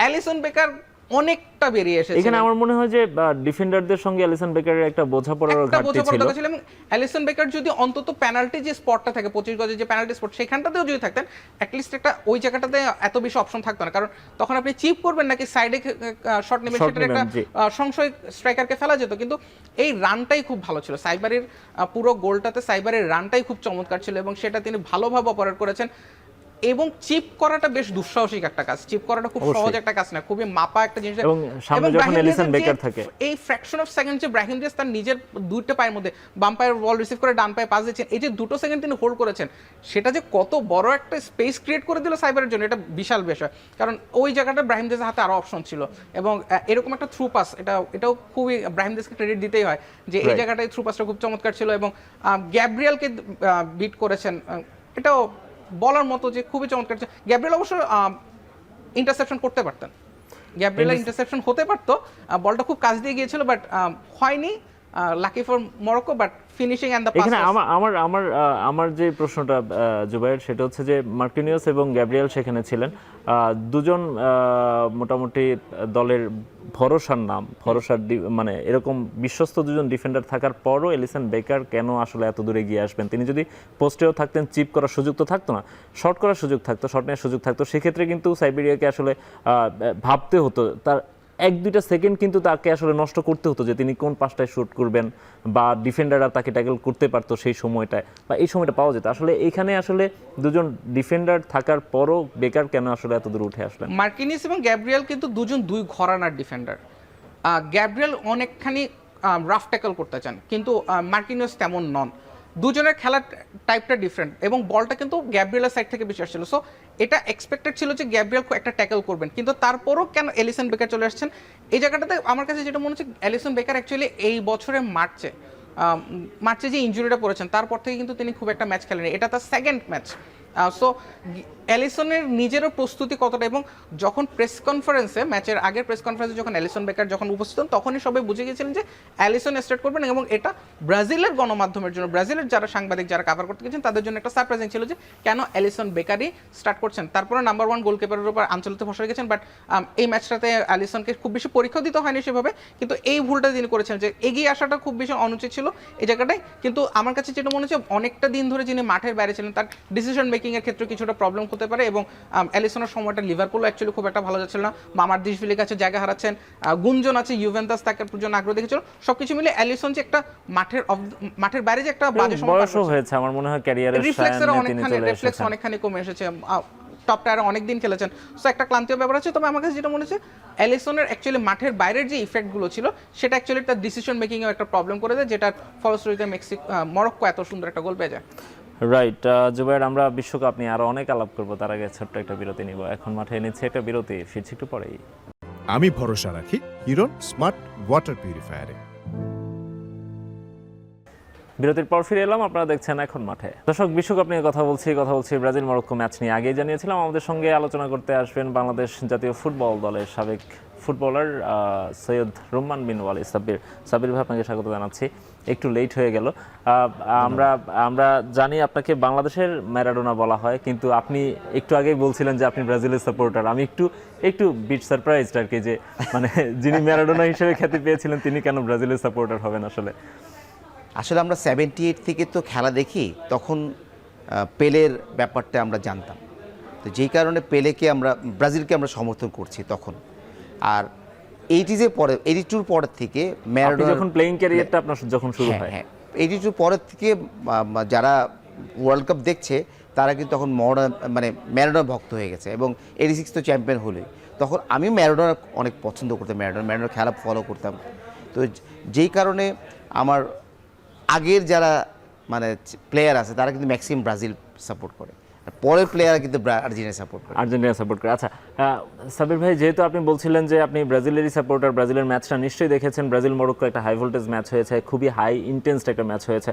অ্যালিসন বেকার অনেকটা বেরিয়ে এসেছে। এখানে আমার মনে হয় যে ডিফেন্ডারদের সঙ্গে অ্যালিসন বেকারের একটা বোঝাপড়ার ঘাটতি ছিল। এবং অ্যালিসন বেকার যদি অন্তত পেনাল্টি যে স্পটটা থাকে 25 গজের যে পেনাল্টি স্পট, সেখানটাতেও যদি থাকতেন অ্যাটলিস্ট একটা ওই জায়গাটাতে এত বেশি অপশন থাকতো না, কারণ তখন আপনি চিপ করবেন নাকি সাইডে শট নেবেন, সেটার একটা সংশয় স্ট্রাইকারকে ফেলা যেত। কিন্তু এই রানটাই খুব ভালো ছিল সাইবারের, পুরো গোলটাতে সাইবারের রানটাই খুব চমৎকার ছিল, এবং সেটা তিনি ভালোভাবে অপারেট করেছেন। এবং চিপ করাটা বেশ দুঃসাহসিক একটা কাজ, চিপ করাটা খুব সহজ একটা কাজ না, খুবই মাপা একটা জিনিস। এবং সামনে যখন এলিসন বেকার থাকে, এই ফ্র্যাকশন অফ সেকেন্ড যে ব্রাহিম দিয়াস তার নিজের দুইটা পায়ের মধ্যে বাম পায়ের বল রিসিভ করে ডান পায়ে পাস দিয়েছেন, এই যে 2 সেকেন্ড তিনি হোল্ড করেছেন, সেটা যে কত বড় একটা স্পেস ক্রিয়েট করে দিল সাইবারের জন্য, এটা বিশাল বিষয়। কারণ ওই জায়গাটা ব্রাহিম দিয়াসের হাতে আরো অপশন ছিল, এবং এরকম একটা থ্রু পাস, এটাও খুবই ব্রাহিম দিয়াসকে ক্রেডিট দিতেই হয় যে এই জায়গাটায় থ্রু পাসটা খুব চমৎকার ছিল, এবং গ্যাব্রিয়ালকে বিট করেছেন, এটাও বলার মতো যে খুবই চমৎকার। গ্যাব্রিয়েল অবশ্য ইন্টারসেপশন করতে পারতেন, গ্যাব্রিয়েলের ইন্টারসেপশন হতে পারতো, বলটা খুব কাছ দিয়ে গিয়েছিল, বাট হয়নি। Lucky for Morocco, but finishing and the pass. এখানে আমার যে প্রশ্নটা জুবাইর, সেটা হচ্ছে যে মার্কিনিয়াস এবং গ্যাব্রিয়েল সেখানে ছিলেন, দুজন মোটামুটি দলের ভরসার মানে এরকম বিশ্বস্ত দুজন ডিফেন্ডার থাকার পরও এলিসন বেকার কেন আসলে এত দূরে গিয়ে আসবেন? তিনি যদি পোস্টেও থাকতেন, চিপ করার সুযোগ তো থাকতো না, শর্ট করার সুযোগ থাকতো, শর্ট নেওয়ার সুযোগ থাকতো, সেক্ষেত্রে কিন্তু সাইবেরিয়াকে আসলে ভাবতে হতো, তার 1-2 সেকেন্ড কিন্তু তাকে আসলে নষ্ট করতে হতো যে তিনি কোন পাশটায় শুট করবেন, বা ডিফেন্ডাররা তাকে ট্যাকল করতে পারতো সেই সময়টায়, বা এই সময়টা পাওয়া যেত। আসলে এখানে আসলে দুজন ডিফেন্ডার থাকার পরও বেকার কেন আসলে এত দূর উঠে আসলেন? মার্কিনিস এবং গ্যাব্রিয়েল কিন্তু দুই ঘরানার ডিফেন্ডার। গ্যাব্রিয়েল অনেকখানি রাফ ট্যাকল করতে চান, কিন্তু মার্কিনিস তেমন নন। দুজনের খেলার টাইপটা ডিফারেন্ট, এবং বলটা কিন্তু গ্যাব্রিয়েলের সাইড থেকে বেশি আসছিল। সো এটা এক্সপেক্টেড ছিল যে গ্যাব্রিয়েল একটা ট্যাকল করবেন, কিন্তু তারপরও কেন এলিসন বেকার চলে আসছেন এই জায়গাটাতে? আমার কাছে যেটা মনে হচ্ছে, এলিসন বেকার অ্যাকচুয়ালি এই বছরের মার্চে যে ইনজুরিটা পড়েছেন, তারপর থেকে কিন্তু তিনি খুব একটা ম্যাচ খেলেনি, এটা তার সেকেন্ড ম্যাচ। সো অ্যালিসনের নিজেরও প্রস্তুতি কতটা, এবং যখন প্রেস কনফারেন্সে, ম্যাচের আগের প্রেস কনফারেন্সে যখন অ্যালিসন বেকার যখন উপস্থিত হন, তখনই সবাই বুঝে গিয়েছিলেন যে অ্যালিসন স্টার্ট করবেন, এবং এটা ব্রাজিলের গণমাধ্যমের জন্য, ব্রাজিলের যারা সাংবাদিক যারা কাভার করতে গেছেন তাদের জন্য একটা সারপ্রাইজিং ছিল যে কেন অ্যালিসন বেকারই স্টার্ট করছেন। তারপরে নাম্বার 1 গোলকিপারের উপর আঞ্চলিকতে ফসে গেছেন, বাট এই ম্যাচটাতে অ্যালিসনকে খুব বেশি পরীক্ষা দিতে হয়নি সেভাবে, কিন্তু এই ভুলটা তিনি করেছেন যে এগিয়ে আসাটা খুব বেশি অনুচিত ছিল এই জায়গাটায়। কিন্তু আমার কাছে যেটা মনে হচ্ছে অনেকটা দিন ধরে যিনি মাঠের বাইরে ছিলেন তার ডিসিশন মেকিং এর ক্ষেত্রে কিছুটা প্রবলেম হতে পারে, এবং অ্যালিসনের সময়টা লিভারপুলও অ্যাকচুয়ালি খুব একটা ভালো যাচ্ছিল না, মামার দিশভিলির কাছে জায়গা হারাচ্ছেন, গুঞ্জন আছে ইউভেন্টাস তাকে জন্য আগ্রহ দেখেছিল, সবকিছু মিলে অ্যালিসন যে একটা মাঠের বাইরে যে একটা বাজে সময় বয়সও হয়েছে, আমার মনে হয় ক্যারিয়ারের রিফ্লেক্সের সামনে তিনি অনেকখানি চলে রিফ্লেক্স এসেছেন। অনেকখানি কমে এসেছে, টপ টায়ারে অনেকদিন খেলেছেন, সো একটা ক্লান্তীয় ব্যাপার আছে। তবে আমার কাছে যেটা মনে হচ্ছে অ্যালিসনের অ্যাকচুয়ালি মাঠের বাইরের যে ইফেক্টগুলো ছিল সেটা অ্যাকচুয়ালি তার ডিসিশন মেকিংয়েও একটা প্রবলেম করে দেয়, যেটার ফলশ্রুতিতে মরক্কো এত সুন্দর একটা গোল পেয়ে যায়। রাইট জুবাইর, আমরা বিশ্বকাপ নিয়ে আরো অনেক আলাপ করবো, তার আগে ছোট্ট একটা বিরতি নিব। এখন মাঠে নিচ্ছে একটা বিরতি, ফিরছি একটু পরেই। আমি ভরসা রাখি হিরন স্মার্ট ওয়াটার পিউরিফায়ারে। বিরতির পর ফিরে এলাম, আপনারা দেখছেন এখন মাঠে। দর্শক, বিশ্বকাপ নিয়ে কথা বলছি ব্রাজিল মরক্কো ম্যাচ নিয়ে। আগেই জানিয়েছিলাম আমাদের সঙ্গে আলোচনা করতে আসবেন বাংলাদেশ জাতীয় ফুটবল দলের সাবেক ফুটবলার সৈয়দ রুম্মান বিন ওয়ালি সাব্বির। সাব্বির ভাই, আপনাকে স্বাগত জানাচ্ছি। একটু লেট হয়ে গেল। আমরা জানি আপনাকে বাংলাদেশের ম্যারাডোনা বলা হয়, কিন্তু আপনি একটু আগেই বলছিলেন যে আপনি ব্রাজিলের সাপোর্টার। আমি একটু বিট সারপ্রাইজড আর কি, যে মানে যিনি ম্যারাডোনা হিসেবে খ্যাতি পেয়েছিলেন তিনি কেন ব্রাজিলের সাপোর্টার হবেন। আসলে আমরা 78 থেকে তো খেলা দেখি, তখন পেলের ব্যাপারটা আমরা জানতাম, তো যেই কারণে ব্রাজিলকে আমরা সমর্থন করছি তখন। আর 80s পরে, 82 পরের থেকে ম্যারাডোনা যখন প্লেইং ক্যারিয়ারটা আপনার যখন শুরু হয়, হ্যাঁ 82 পরের থেকে যারা ওয়ার্ল্ড কাপ দেখছে তারা কিন্তু তখন ম্যারাডোনা ভক্ত হয়ে গেছে, এবং 86 তো চ্যাম্পিয়ন হলোই। তখন আমি ম্যারাডোনা অনেক পছন্দ করতাম, ম্যারাডোনা খেলা ফলো করতাম। তো যেই কারণে আমার আগের যারা প্লেয়ার আছে তারা কিন্তু ম্যাক্সিমাম ব্রাজিল সাপোর্ট করে, আর পরের প্লেয়ার কিন্তু আর্জেন্টিনা সাপোর্ট করে। আচ্ছা সাবির ভাই, যেহেতু আপনি বলছিলেন যে আপনি ব্রাজিলেরই সাপোর্টার, ব্রাজিলের ম্যাচটা নিশ্চয়ই দেখেছেন। ব্রাজিল মরক্কো একটা হাই ভোল্টেজ ম্যাচ হয়েছে, খুবই হাই ইন্টেন্স একটা ম্যাচ হয়েছে।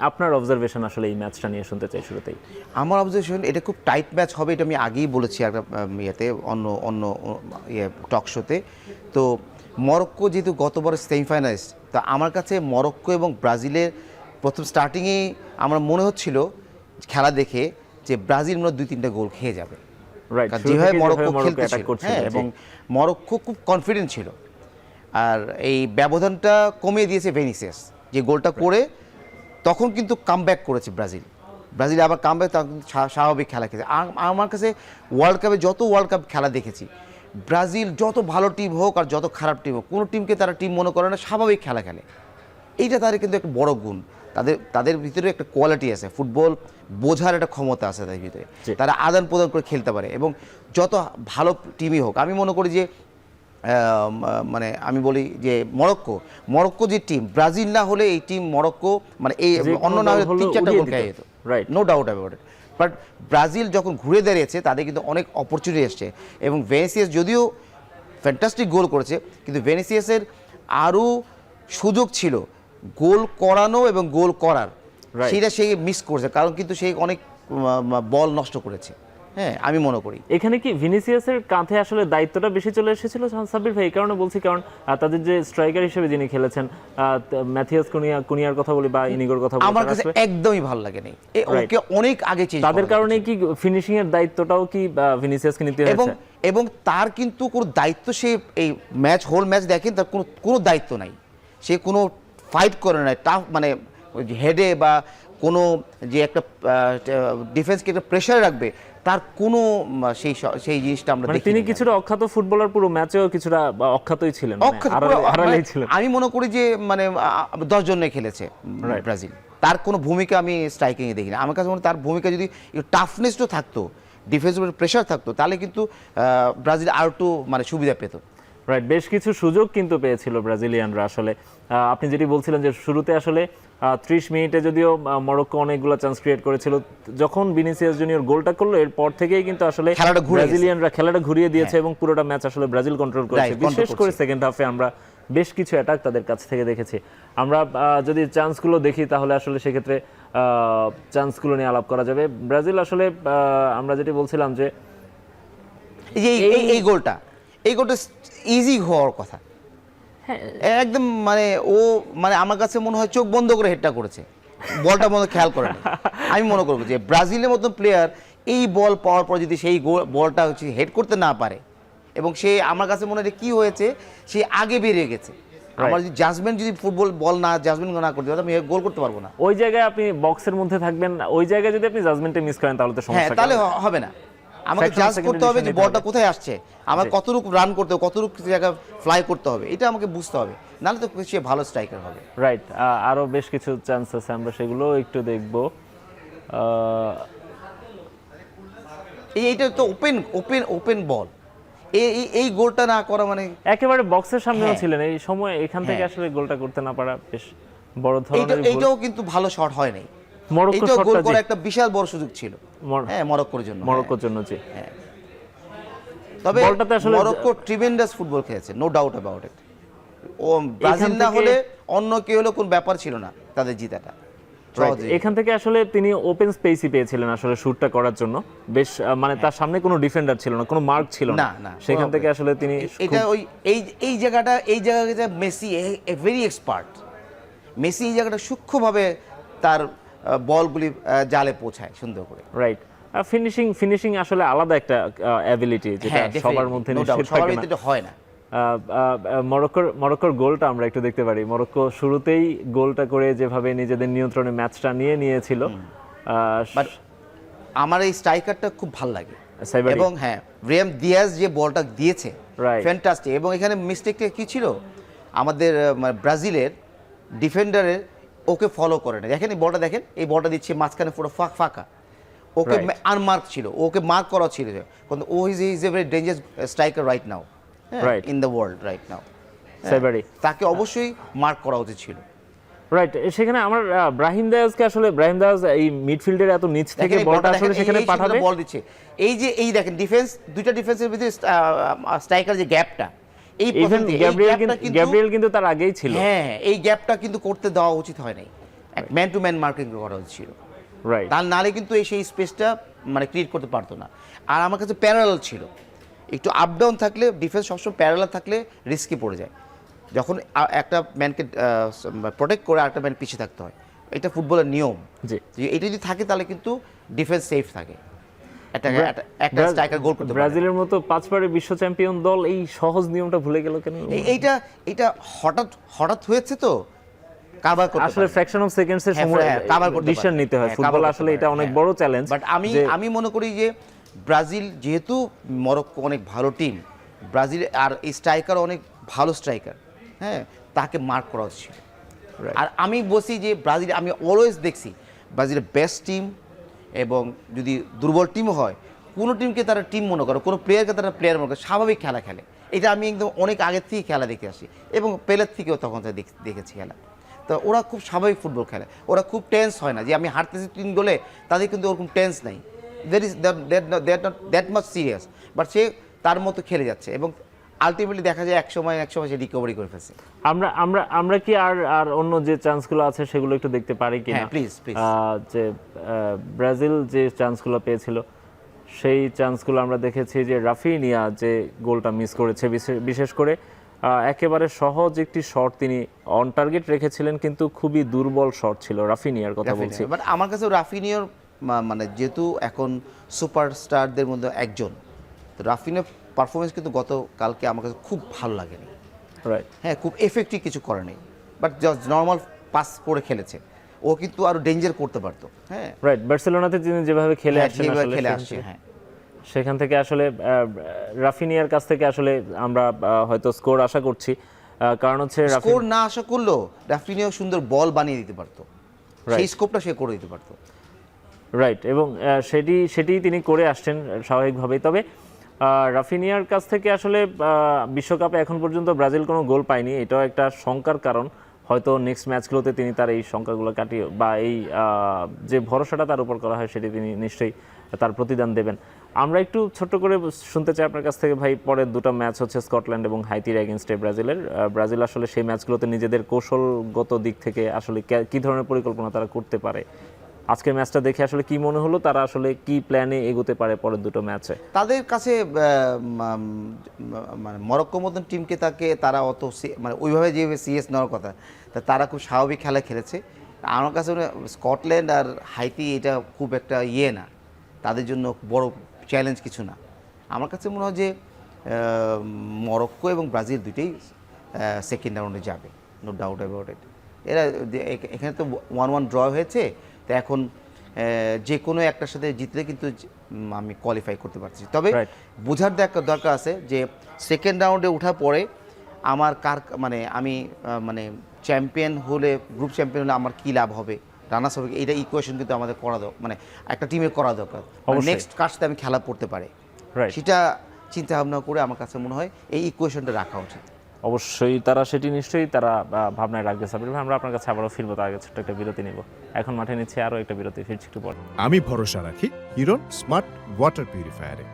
আপনার অবজারভেশন আসলে এই ম্যাচটা নিয়ে শুনতে চাই শুরুতেই। আমার অবজারভেশন, এটা খুব টাইট ম্যাচ হবে, এটা আমি আগেই বলেছি একটা অন্য টক শোতে। তো মরক্কো যেহেতু গতবার সেমিফাইনালিস্ট, তো আমার কাছে মরক্কো এবং ব্রাজিলের প্রথম স্টার্টিংয়েই আমার মনে হচ্ছিল খেলা দেখে যে ব্রাজিল মনে 2-3টা গোল খেয়ে যাবে, যেভাবে মরক্কো খেলতেছিল। হ্যাঁ, এবং মরক্কো খুব কনফিডেন্ট ছিল, আর এই ব্যবধানটা কমিয়ে দিয়েছে ভেনিসিয়াস যে গোলটা করে। তখন কিন্তু কামব্যাক করেছে ব্রাজিল আবার কামব্যাক, তখন স্বাভাবিক খেলা খেলেছে। আমার কাছে ওয়ার্ল্ড কাপে যত ওয়ার্ল্ড কাপ খেলা দেখেছি, ব্রাজিল যত ভালো টিম হোক আর যত খারাপ টিম হোক, কোনো টিমকে তারা টিম মনে করে না, স্বাভাবিক খেলা খেলে। এইটা তাদের কিন্তু একটা বড় গুণ, তাদের ভিতরে একটা কোয়ালিটি আছে, ফুটবল বোঝার একটা ক্ষমতা আছে তাদের ভিতরে, তারা আদান প্রদান করে খেলতে পারে। এবং যত ভালো টিমই হোক, আমি মনে করি যে আমি বলি যে মরক্কো যে টিম, ব্রাজিল না হলে এই টিম মরক্কো এই অন্য না হলে 3-4টা গোল খেয়ে যেত, no doubt about it. But Brazil যখন ঘুরে দাঁড়িয়েছে তাদের কিন্তু অনেক অপরচুনিটি এসছে, এবং ভেনিসিয়াস যদিও ফ্যান্টাস্টিক গোল করেছে, কিন্তু ভেনিসিয়াসের আরও সুযোগ ছিল গোল করানো এবং গোল করার, সেটা সে মিস করছে, কারণ কিন্তু সে অনেক বল নষ্ট করেছে। হ্যাঁ, আমি মনে করি এখানে কি ভিনিসিয়াসের কাঁধে আসলে দায়িত্বটা বেশি চলে এসেছিল সাব্বির ভাই? এই কারণে বলছি, কারণ তাদের যে স্ট্রাইকার হিসেবে যিনি খেলেছেন, ম্যাথিয়াস কুনিয়ার কথা বলি বা ইনিগোর কথা বলি, আমার কাছে একদমই ভালো লাগে নাই, ওকে অনেক আগে চেঞ্জ তাদের কারণে কি ফিনিশিং এর দায়িত্বটাও কি ভিনিসিয়াসকে নিতে হয়েছে? এবং তার কিন্তু কোনো দায়িত্ব, সে এই হোল ম্যাচ দেখেন, তার কোনো দায়িত্ব নাই, সে কোনো ফাইট করে নাই, টাফ হেডে বা কোনো যে একটা ডিফেন্সকে একটা প্রেশারে রাখবে, তার কোনো সেই জিনিসটা আমরা দেখি। তিনি কিছুটা অখ্যাত ফুটবলার, পুরো ম্যাচেও কিছুটা অখ্যাতই ছিলেন, আমি মনে করি যে 10 জন খেলেছে ব্রাজিল, তার কোনো ভূমিকা আমি স্ট্রাইকিং এ দেখি না। আমার কাছে মনে হয় তার ভূমিকা যদি একটু টাফনেসও থাকতো, ডিফেন্সের প্রেশার থাকতো, তাহলে কিন্তু ব্রাজিল আর একটু সুবিধা পেত। রাইট, বেশ কিছু সুযোগ কিন্তু পেয়েছিল ব্রাজিলিয়ানরা। আসলে আপনি যেটি বলছিলেন যে শুরুতে আসলে 30 মিনিটে যদিও মরক্কো অনেকগুলো চান্স ক্রিয়েট করেছিল, যখন ভিনিসিয়াস জুনিয়র গোলটা করলো এরপর থেকেই কিন্তু আসলে ব্রাজিলিয়ানরা খেলাটা ঘুরিয়ে দিয়েছে, এবং পুরোটা ম্যাচ আসলে ব্রাজিল কন্ট্রোল করেছে। বিশেষ করে সেকেন্ড হাফে আমরা বেশ কিছু অ্যাটাক তাদের কাছ থেকে দেখেছি। আমরা যদি চান্সগুলো দেখি তাহলে আসলে সেক্ষেত্রে চান্সগুলো নিয়ে আলাপ করা যাবে। ব্রাজিল আসলে আমরা যেটি বলছিলাম যে এই যে এই গোলটা ইজি হওয়ার কথা, একদম মানে ও মানে আমার কাছে মনে হয় চোখ বন্ধ করে হেডটা করেছে, বলটা মনে খেয়াল করে না। আমি মনে করবো যে ব্রাজিলের মতো প্লেয়ার এই বল পাওয়ার পর যদি সেই বলটা হচ্ছে হেড করতে না পারে, এবং সে আমার কাছে মনে হয় কি হয়েছে, সে আগে বেরিয়ে গেছে। আমার যদি জাজমেন্ট যদি ফুটবল বল না জাজমেন্ট না করতে পারে আমি গোল করতে পারবো না। ওই জায়গায় আপনি বক্সের মধ্যে থাকবেন, ওই জায়গায় যদি আপনি জাজমেন্টে মিস করেন তাহলে তো হ্যাঁ, সমস্যা। তাহলে হবে না। আমাকে Fraction জাজ second করতে হবে যে decision বলটা নিতে হবে। কোথায় আসছে, আমার কতটুকু রান করতে হবে, কতটুকু জায়গা ফ্লাই করতে হবে, এটা আমাকে বুঝতে হবে, নাহলে তো সে ভালো স্ট্রাইকার হবে। রাইট, আরো বেশ কিছু চান্স আছে, আমরা সেগুলো একটু দেখব। এইটা তো ওপেন বল, এই গোলটা না করা মানে একেবারে বক্সের সামনেও হ্যাঁ। ছিলেন এই সময়, এখান থেকে হ্যাঁ। আসলে গোলটা করতে না পারা বেশ বড় ধরনের ভুল। এইটাও কিন্তু ভালো শট হয় নাই, মরক্কো এইটাও গোল শটটা, করার একটা বিশাল বড় সুযোগ ছিল হ্যাঁ মরক্কোর জন্য। মরক্কোর জন্য জি। তবে বলটাতে আসলে মরক্কো ট্রিমেন্ডাস ফুটবল খেলেছে, নো ডাউট অ্যাবাউট ইট। ও ব্রাজিল না হলে অন্য কেউ হলে কোন ব্যাপার ছিল না তাদের জিতাটা। এখান থেকে আসলে তিনি ওপেন স্পেসই পেয়েছিলেন আসলে শুটটা করার জন্য, বেশ মানে তার সামনে কোনো ডিফেন্ডার ছিল না, কোনো মার্ক ছিল না, না, সেখান থেকে আসলে তিনি এটা ওই এই জায়গাটা মেসি ভেরি এক্সপার্ট। মেসি এই জায়গাটা সূক্ষ্মভাবে তার বলগুলি জালে পৌঁছায় সুন্দর করে। রাইট, ফিনিশিং আসলে আলাদা একটা অ্যাবিলিটি, যেটা সবার মধ্যে নিশ্চয়ই সবার থাকে না। ভিতরে হয় না। মরক্কোর গোলটা আমরা একটু দেখতে পারি। মরক্কো শুরুতেই গোলটা করে যেভাবে নিজেদের নিয়ন্ত্রণে ম্যাচটা নিয়েছিল, বাট আমার এই স্ট্রাইকারটা খুব ভালো লাগে, সাইবারি। এবং হ্যাঁ ব্রাহিম দিয়াজ যে বলটা দিয়েছে Right. ফ্যান্টাস্টিক। এবং এখানে মিস্টেকটা কি ছিল, আমাদের ব্রাজিলের ডিফেন্ডারের ওকে ফলো করে না। দেখেন এই বলটা, দেখেন এই বলটা দিচ্ছে মাঝখানে পুরো ফাঁকা, ওকে Right. আনমার্ক ছিল, ওকে মার্ক করা ছিল, কিন্তু ও is a very dangerous striker right now, Right. In the world right now. সাইবারি, তাকে অবশ্যই মার্ক করা উচিত ছিল। রাইট। সেখানে আমার ব্রাহিম দিয়াজকে আসলে, ব্রাহিম দিয়াজ এই মিডফিল্ডের এত নিচ থেকে বলটা আসলে সেখানে পাঠাবে, বল দিচ্ছে। এই দেখেন ডিফেন্স, দুইটা ডিফেন্সের ভিতরে স্ট্রাইকার যে গ্যাপটা, এই ইভেন গ্যাব্রিয়েল কিন্তু তার আগেই ছিল। হ্যাঁ, এই গ্যাপটা কিন্তু করতে দেওয়া উচিত হয় নাই, ম্যান টু ম্যান মার্কিং করা উচিত ছিল। রাইট, তার নালে কিন্তু সেই স্পেসটা মানে ক্রিয়েট করতে পারতো না। আর আমার কাছে প্যারালাল ছিল, একটু আপ ডাউন থাকলে ডিফেন্স সবসময় প্যারালাল থাকলে রিস্কি পড়ে যায়, যখন একটা ম্যানকে প্রোটেক্ট করে আরেকটা ম্যান পিছিয়ে থাকতে হয়, এটা ফুটবলের নিয়ম। জি। এটা যদি থাকে তাহলে কিন্তু ডিফেন্স সেফ থাকে, একটা স্ট্রাইকার গোল করতে পারে। ব্রাজিলের মতো 5 বারের বিশ্ব চ্যাম্পিয়ন দল এই সহজ নিয়মটা ভুলে গেল কেন? এইটা হঠাৎ হয়েছে তো, কাভার করতে আসলে ফ্র্যাকশন অফ সেকেন্ডস এর সময় কাভার করতে ডিসিশন নিতে হয়। ফুটবল আসলে এটা অনেক বড় চ্যালেঞ্জ। বাট আমি মনে করি যে ব্রাজিল, যেহেতু মরক্কো অনেক ভালো টিম, ব্রাজিল আর এই স্ট্রাইকার অনেক ভালো স্ট্রাইকার, হ্যাঁ, তাকে মার্ক করা উচিত। আর আমি বলছি যে ব্রাজিল, আমি অলওয়েজ দেখছি ব্রাজিলের বেস্ট টিম, এবং যদি দুর্বল টিমও হয়, কোনো টিমকে তারা টিম মনে করে, কোনো প্লেয়ারকে তারা প্লেয়ার মনে করে, স্বাভাবিক খেলা খেলে। এটা আমি একদম অনেক আগের থেকেই খেলা দেখে আসি, এবং পেলের থেকেও তখন দেখেছি খেলা। তো ওরা খুব স্বাভাবিক ফুটবল খেলে, ওরা খুব টেন্স হয় না যে আমি হারতেছি 3 গোলে, তাদের কিন্তু ওরকম টেন্স নাই, দ্যাট মাচ সিরিয়াস। বাট সে তার মতো খেলে যাচ্ছে, এবং আলটিমেটলি দেখা যায় এক সময় সে রিকভারি করে ফেলছে। আমরা কি আর অন্য যে চান্সগুলো আছে সেগুলো একটু দেখতে পারি কিনা? হ্যাঁ, প্লিজ। যে ব্রাজিল যে চান্সগুলো পেয়েছিল সেই চান্সগুলো আমরা দেখেছি যে রাফিনিয়া যে গোলটা মিস করেছে, বিশেষ করে একেবারে সহজ একটি শট তিনি অন টার্গেট রেখেছিলেন, কিন্তু খুবই দুর্বল শট ছিল। রাফিনিয়ার কথা বলছি। বাট আমার কাছে রাফিনিয়ার মানে যেহেতু এখন সুপারস্টারদের মধ্যে একজন, তো রাফিনিয়ার পারফরমেন্স কিন্তু গতকালকে আমার কাছে খুব ভালো লাগেনি। রাইট, হ্যাঁ, খুব এফেক্টিভ কিছু করে নেই, বাট জাস্ট নর্মাল পাস করে খেলেছে। ও কিন্তু আরো ডেঞ্জার করতে পারতো। হ্যাঁ, রাইট। বার্সেলোনাতে তিনি যেভাবে খেলে আসছে, হ্যাঁ, সেখান থেকে আসলে রাফিনিয়ার কাছ থেকে আসলে আমরা হয়তো স্কোর আশা করছি, কারণ হচ্ছে স্কোর না আশা করলেও রাফিনিয়া সুন্দর বল বানিয়ে দিতে পারতো, সেই স্কোপটা সে করে দিতে পারতো। রাইট, এবং সেটি তিনি করে আসছেন স্বাভাবিকভাবেই। তবে রাফিনিয়ার কাছ থেকে আসলে বিশ্বকাপে এখন পর্যন্ত ব্রাজিল কোনো গোল পায়নি, এটাও একটা শঙ্কার কারণ। হয়তো নেক্সট ম্যাচগুলোতে তিনি তার এই শঙ্কাগুলো কাটিয়ে, বা এই যে ভরসাটা তার উপর করা হয় সেটি তিনি নিশ্চয়ই তার প্রতিদান দেবেন। আমরা একটু ছোট্ট করে শুনতে চাই আপনার কাছ থেকে ভাই, পরের দুটো ম্যাচ হচ্ছে স্কটল্যান্ড এবং হাইতির এগেনস্টে ব্রাজিলের। ব্রাজিল আসলে সেই ম্যাচগুলোতে নিজেদের কৌশলগত দিক থেকে আসলে কী ধরনের পরিকল্পনা তারা করতে পারে, আজকের ম্যাচটা দেখে আসলে কি মনে হলো, তারা আসলে কি প্ল্যানে এগোতে পারে পরের দুটো ম্যাচে? তাদের কাছে মানে মরক্কোর মতন টিমকে তারা অত মানে ওইভাবে যেভাবে সিরিয়াস নেওয়ার কথা, তারা খুব স্বাভাবিক খেলা খেলেছে। আমার কাছে স্কটল্যান্ড আর হাইতি এটা খুব একটা না, তাদের জন্য বড় চ্যালেঞ্জ কিছু না। আমার কাছে মনে হয় যে মরক্কো এবং ব্রাজিল দুটোই সেকেন্ড রাউন্ডে যাবে, নো ডাউট অ্যাবাউট ইট। এরা এখানে তো 1-1 ড্র হয়েছে, তো এখন যে কোনো একটার সাথে জিতলে কিন্তু আমি কোয়ালিফাই করতে পারছি। তবে বোঝার দরকার আছে যে সেকেন্ড রাউন্ডে ওঠার পরে আমার মানে আমি মানে চ্যাম্পিয়ন হলে, গ্রুপ চ্যাম্পিয়ন হলে আমার কী লাভ হবে, রানার্স হবে, এইটা ইকুয়েশন কিন্তু আমাদের করা দরকার, মানে একটা টিমের করা দরকার। নেক্সট কাজটা আমি খেলা পড়তে পারে, সেটা চিন্তা ভাবনা করে আমার কাছে মনে হয় এই ইকুয়েশনটা রাখা উচিত। অবশ্যই তারা সেটি নিশ্চয়ই তারা ভাবনায় রাখবে। সাবির ভাই, আমরা আপনার কাছে আবারও ফিরবো, তার আগে ছোট্ট একটা বিরতি নিব। এখন মাঠে নিচ্ছে আরও একটা বিরতি, ফিরছি একটু পর। আমি ভরসা রাখি হিরন স্মার্ট ওয়াটার পিউরিফায়ারে।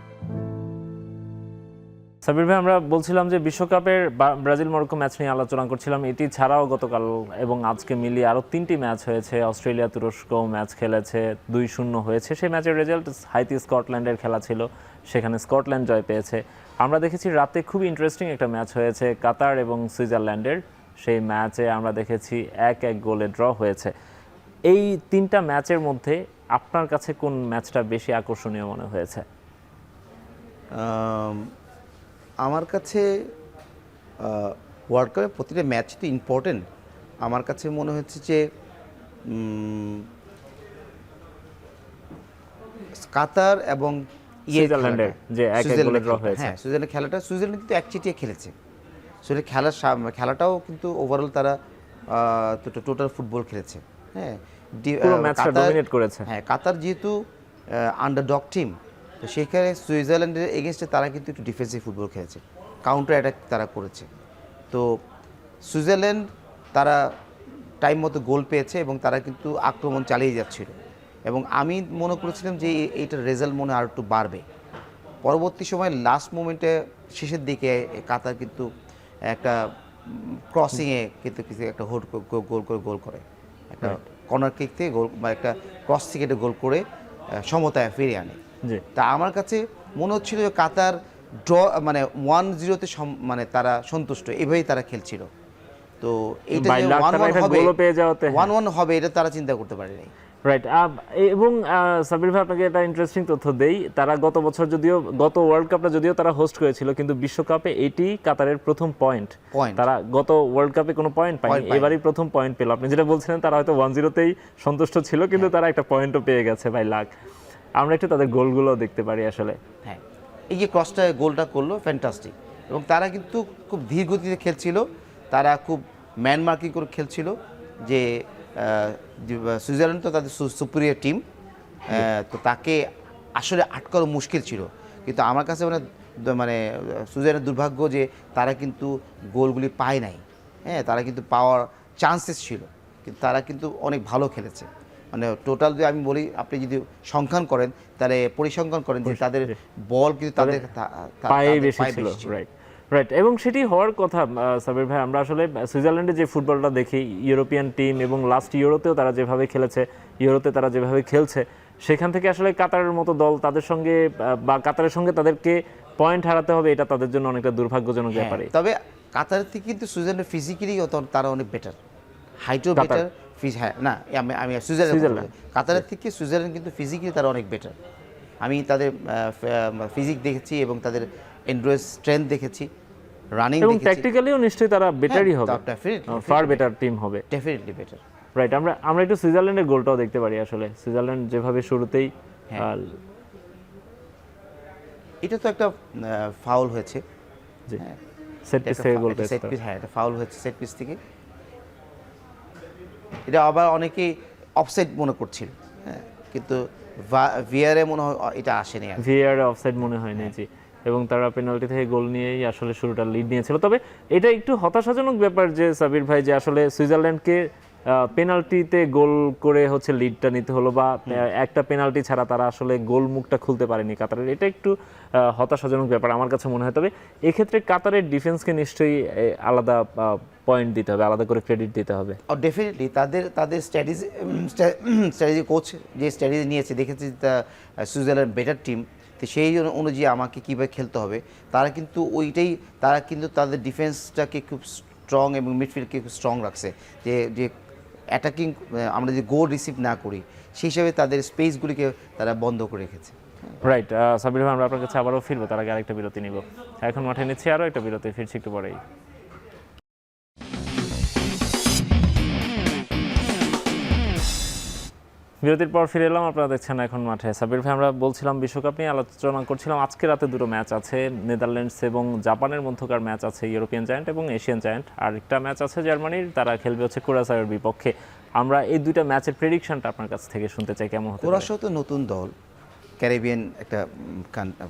সাবির ভাই, আমরা বলছিলাম যে বিশ্বকাপের ব্রাজিল মরক্কো ম্যাচ নিয়ে আলোচনা করছিলাম। এটি ছাড়াও গতকাল এবং আজকে মিলিয়ে আরও 3টি ম্যাচ হয়েছে। অস্ট্রেলিয়া তুরস্ক ম্যাচ খেলেছে, 2-0 হয়েছে। সেই ম্যাচের রেজাল্ট হাইতি স্কটল্যান্ডের খেলা ছিল, সেখানে স্কটল্যান্ড জয় পেয়েছে। আমরা দেখেছি রাতে খুব ইন্টারেস্টিং একটা ম্যাচ হয়েছে কাতার এবং সুইজারল্যান্ডের। সেই ম্যাচে আমরা দেখেছি 1-1 গোলে ড্র হয়েছে। এই 3টা ম্যাচের মধ্যে আপনার কাছে কোন ম্যাচটা বেশি আকর্ষণীয় মনে হয়েছে? আমার কাছে ওয়ার্ল্ড কাপের প্রতিটা ম্যাচ তো ইম্পর্টেন্ট। আমার কাছে মনে হচ্ছে যে কাতার এবং সুইজারল্যান্ডের যে 1-1 গোলে ড্র হয়েছে, হ্যাঁ, সুইজারল্যান্ড খেলাটা, সুইজারল্যান্ড কিন্তু একচেটিয়া খেলেছে। সুইজারল্যান্ড খেলাটাও কিন্তু ওভারঅল তারা টোটাল ফুটবল খেলেছে। হ্যাঁ, পুরো ম্যাচটা ডমিনেট করেছে। হ্যাঁ, কাতার যেহেতু আন্ডারডগ টিম, তো সেখানে সুইজারল্যান্ডের এগেনস্টে তারা কিন্তু একটু ডিফেন্সিভ ফুটবল খেলেছে, কাউন্টার অ্যাটাক তারা করেছে। তো সুইজারল্যান্ড তারা টাইম মতো গোল পেয়েছে এবং তারা কিন্তু আক্রমণ চালিয়ে যাচ্ছিল, এবং আমি মনে করেছিলাম যে এইটার রেজাল্ট মনে আর একটু বাড়বে। পরবর্তী সময় লাস্ট মোমেন্টে শেষের দিকে কাতার কিন্তু একটা ক্রসিংয়ে কিন্তু কিছু একটা গোল করে, একটা কর্নার কিক থেকে গোল বা একটা ক্রস থেকে একটা গোল করে সমতায় ফিরিয়ে আনে। তা আমার কাছে মনে হচ্ছিল যে কাতার ড্র মানে 1-0-তে মানে তারা সন্তুষ্ট, এভাবেই তারা খেলছিল। তো এইটা 1-1 হবে এটা তারা চিন্তা করতে পারেনি। রাইট। এবং সাবির ভাই, আপনাকে একটা ইন্টারেস্টিং তথ্য দেই। তারা গত ওয়ার্ল্ড কাপটা যদিও তারা হোস্ট করেছিল, কিন্তু বিশ্বকাপে এটি কাতারের প্রথম পয়েন্ট। তারা গত ওয়ার্ল্ড কাপে কোনো পয়েন্ট পায়নি, এবারই প্রথম পয়েন্ট পেল। আপনি যেটা বলছিলেন, তারা হয়তো 1-0-তেই সন্তুষ্ট ছিল, কিন্তু তারা একটা পয়েন্টও পেয়ে গেছে বাই লাক। আমরা একটু তাদের গোলগুলো দেখতে পারি আসলে। হ্যাঁ, এই যে ক্রসটা গোলটা করলো, ফ্যান্টাস্টিক। এবং তারা কিন্তু খুব ধীর গতিতে খেলছিল, তারা খুব ম্যান মার্কিং করে খেলছিল। যে সুইজারল্যান্ড তো তাদের সুপিরিয়র টিম, তো তাকে আসলে আটকানো মুশকিল ছিল। কিন্তু আমার কাছে মানে সুইজারল্যান্ডের দুর্ভাগ্য যে তারা কিন্তু গোলগুলি পায় নাই। হ্যাঁ, তারা কিন্তু পাওয়ার চান্সেস ছিল, কিন্তু তারা কিন্তু অনেক ভালো খেলেছে। মানে টোটাল যদি আমি বলি, আপনি যদি সংখ্যান করেন, তাহলে পরিসংখ্যান করেন যে তাদের বল কিন্তু তাদের পায়ে বেশি ছিল। রাইট, এবং সেটি হওয়ার কথা। সাবির ভাই, আমরা আসলে সুইজারল্যান্ডে যে ফুটবলটা দেখি, ইউরোপিয়ান টিম, এবং লাস্ট ইউরোতেও তারা যেভাবে খেলেছে, ইউরোতে তারা যেভাবে খেলছে, সেখান থেকে আসলে কাতারের মতো দল তাদের সঙ্গে বা কাতারের সঙ্গে তাদেরকে পয়েন্ট হারাতে হবে, এটা তাদের জন্য অনেকটা দুর্ভাগ্যজনক ব্যাপার। তবে কাতারের থেকে কিন্তু সুইজারল্যান্ড ফিজিক্যালি তারা অনেক বেটার, হাইটও বেটার। হ্যাঁ, না, আমি সুইজারল্যান্ড, কাতারের থেকে সুইজারল্যান্ড কিন্তু ফিজিক্যালি তারা অনেক বেটার। আমি তাদের ফিজিক দেখেছি এবং তাদের এন্ডুরেন্স স্ট্রেংথ দেখেছি, রানিং এবং দেখেছি। ট্যাকটিক্যালিও নিশ্চয়ই তারা বেটারই হবে, ফার বেটার টিম হবে, ডেফিনেটলি বেটার। রাইট। আমরা একটু সুইজারল্যান্ডের গোলটাও দেখতে পারি আসলে। সুইজারল্যান্ড যেভাবে শুরুতেই, এটা তো একটা ফাউল হয়েছে, সেট পিস থেকে গোল পেয়েছে। হ্যাঁ, এটা ফাউল হয়েছে সেট পিস থেকে। এটা আবার অনেকেই অফসাইড মনে করছিল, হ্যাঁ, কিন্তু ভিআরে মনে হয় এটা আসেনি, ভিআরে অফসাইড মনে হয়নি। জি, এবং তারা পেনাল্টি থেকে গোল নিয়েই আসলে শুরুটা লিড নিয়েছিল। তবে এটা একটু হতাশাজনক ব্যাপার যে সাবির ভাই, যে আসলে সুইজারল্যান্ডকে পেনাল্টিতে গোল করে হচ্ছে লিডটা নিতে হলো, বা একটা পেনাল্টি ছাড়া তারা আসলে গোল মুখটা খুলতে পারেনি কাতারের, এটা একটু হতাশাজনক ব্যাপার আমার কাছে মনে হয়। তবে এক্ষেত্রে কাতারের ডিফেন্সকে নিশ্চয়ই আলাদা পয়েন্ট দিতে হবে, আলাদা করে ক্রেডিট দিতে হবে। ডেফিনেটলি তাদের স্ট্র্যাটেজি কোচ যে স্ট্র্যাটেজি নিয়েছে, দেখেছি সুইজারল্যান্ড বেটার টিম, তো সেই অনুযায়ী আমাকে কীভাবে খেলতে হবে, তারা কিন্তু তাদের ডিফেন্সটাকে খুব স্ট্রং এবং মিডফিল্ডকে খুব স্ট্রং রাখছে, যে অ্যাটাকিং আমরা যদি গোল রিসিভ না করি সেই হিসাবে তাদের স্পেসগুলিকে তারা বন্ধ করে রেখেছে। রাইট, সাবির ভাই আমরা আপনার কাছে আবারও ফিরবো, তার আগে আরেকটা বিরতি নিব। এখন মাঠে নিচ্ছি আরও একটা বিরতি, ফিরছি একটু পরেই। বিরতির পর ফিরে এলাম, আপনারা দেখছেন এখন মাঠে। সাবির ভাই আমরা বলছিলাম বিশ্বকাপ নিয়ে আলোচনা করছিলাম। আজকে রাতে দুটো ম্যাচ আছে, নেদারল্যান্ডস এবং জাপানের মধ্যকার ম্যাচ আছে, ইউরোপিয়ান জায়ান্ট এবং এশিয়ান জায়ান্ট। আর একটা ম্যাচ আছে জার্মানির, তারা খেলবে হচ্ছে কুরাসাওয়ের বিপক্ষে। আমরা এই দুইটা ম্যাচের প্রেডিকশনটা আপনার কাছ থেকে শুনতে চাই, কেমন হতে পারে? কুরাসাও তো নতুন দল, ক্যারিবিয়ান একটা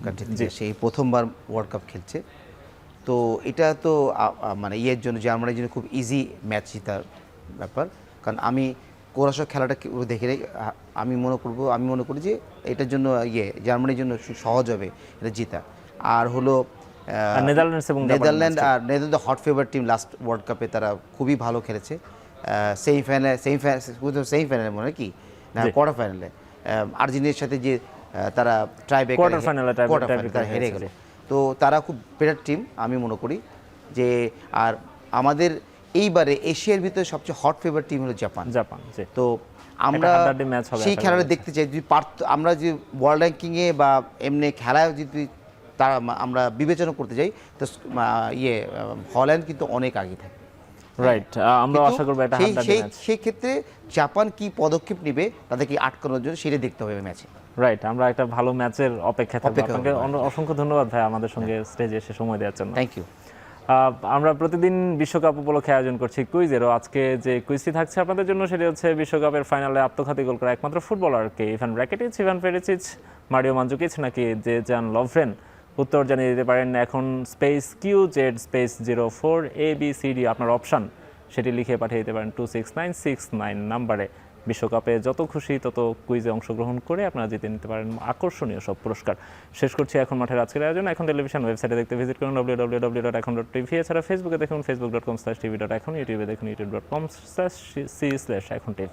কান্ট্রিতে সেই প্রথমবার ওয়ার্ল্ড কাপ খেলছে, তো এটা তো মানে জন্য জার্মানির জন্য খুব ইজি ম্যাচ জেতার ব্যাপার। কারণ আমি কুরাসাও খেলাটা দেখে আমি মনে করি যে এটার জন্য জার্মানির জন্য সহজ হবে এটা জেতা। আর হলো Netherland hot favour team, last world কাপে তারা খুবই ভালো খেলেছে, সেমিফাইনালে মনে হয় কি না কোয়ার্টার ফাইনালে আর্জেন্টিনার সাথে যে তারা কোয়ার্টার ফাইনালে হেরে গেল, তো তারা খুব বেটার টিম আমি মনে করি যে। আর আমাদের এইবারে এশিয়ার ভিতরে সবচেয়ে হট ফেভার টিম হলো জাপান। তো আমরা সেই খেলাটা দেখতে চাই, যদি আমরা যে ওয়ার্ল্ড র্যাঙ্কিংয়ে বা এমনি খেলায় যদি তারা আমরা বিবেচনা করতে যাই, তো হল্যান্ড কিন্তু অনেক আগে থাকে। রাইট, আমরা আশা করব এটা হাড্ডাহাড্ডি ম্যাচ। সেই ক্ষেত্রে জাপান কি পদক্ষেপ নেবে তাদেরকে আটকানোর জন্য, সেটা দেখতে হবে ম্যাচে। রাইট, আমরা একটা ভালো ম্যাচের অপেক্ষা থাকবো। আপনাকে অসংখ্য ধন্যবাদ ভাই আমাদের সঙ্গে স্টেজে এসে সময় দেওয়ার জন্য। Thank you. আমরা প্রতিদিন বিশ্বকাপ উপলক্ষে আয়োজন করছি কুইজেরও। আজকে যে কুইজটি থাকছে আপনাদের জন্য সেটি হচ্ছে বিশ্বকাপের ফাইনালে আত্মঘাতী গোল করা একমাত্র ফুটবলারকে, Ivan Rakitic, Ivan Perisic, Mario Mandzukic নাকি জেজান লভরেন? উত্তর জানিয়ে দিতে পারেন এখন স্পেস QZ স্পেস 04 ABCD আপনার অপশান, সেটি লিখে পাঠিয়ে দিতে পারেন 26969 নাম্বারে। বিশ্বকাপে যত খুশি তত কুইজে অংশগ্রহণ করে আপনারা জিতে নিতে পারেন আকর্ষণীয় সব পুরস্কার। শেষ করছি এখন মাঠের আজকের আয়োজন। এখন টেলিভিশন ওয়েবসাইটে দেখতে ভিজিট করুন www.ekhon.tv, এছাড়া ফেসবুকে দেখুন facebook.com/tv.ekhon, ইউটিউবে দেখুন youtube.com/c/ekhon tv।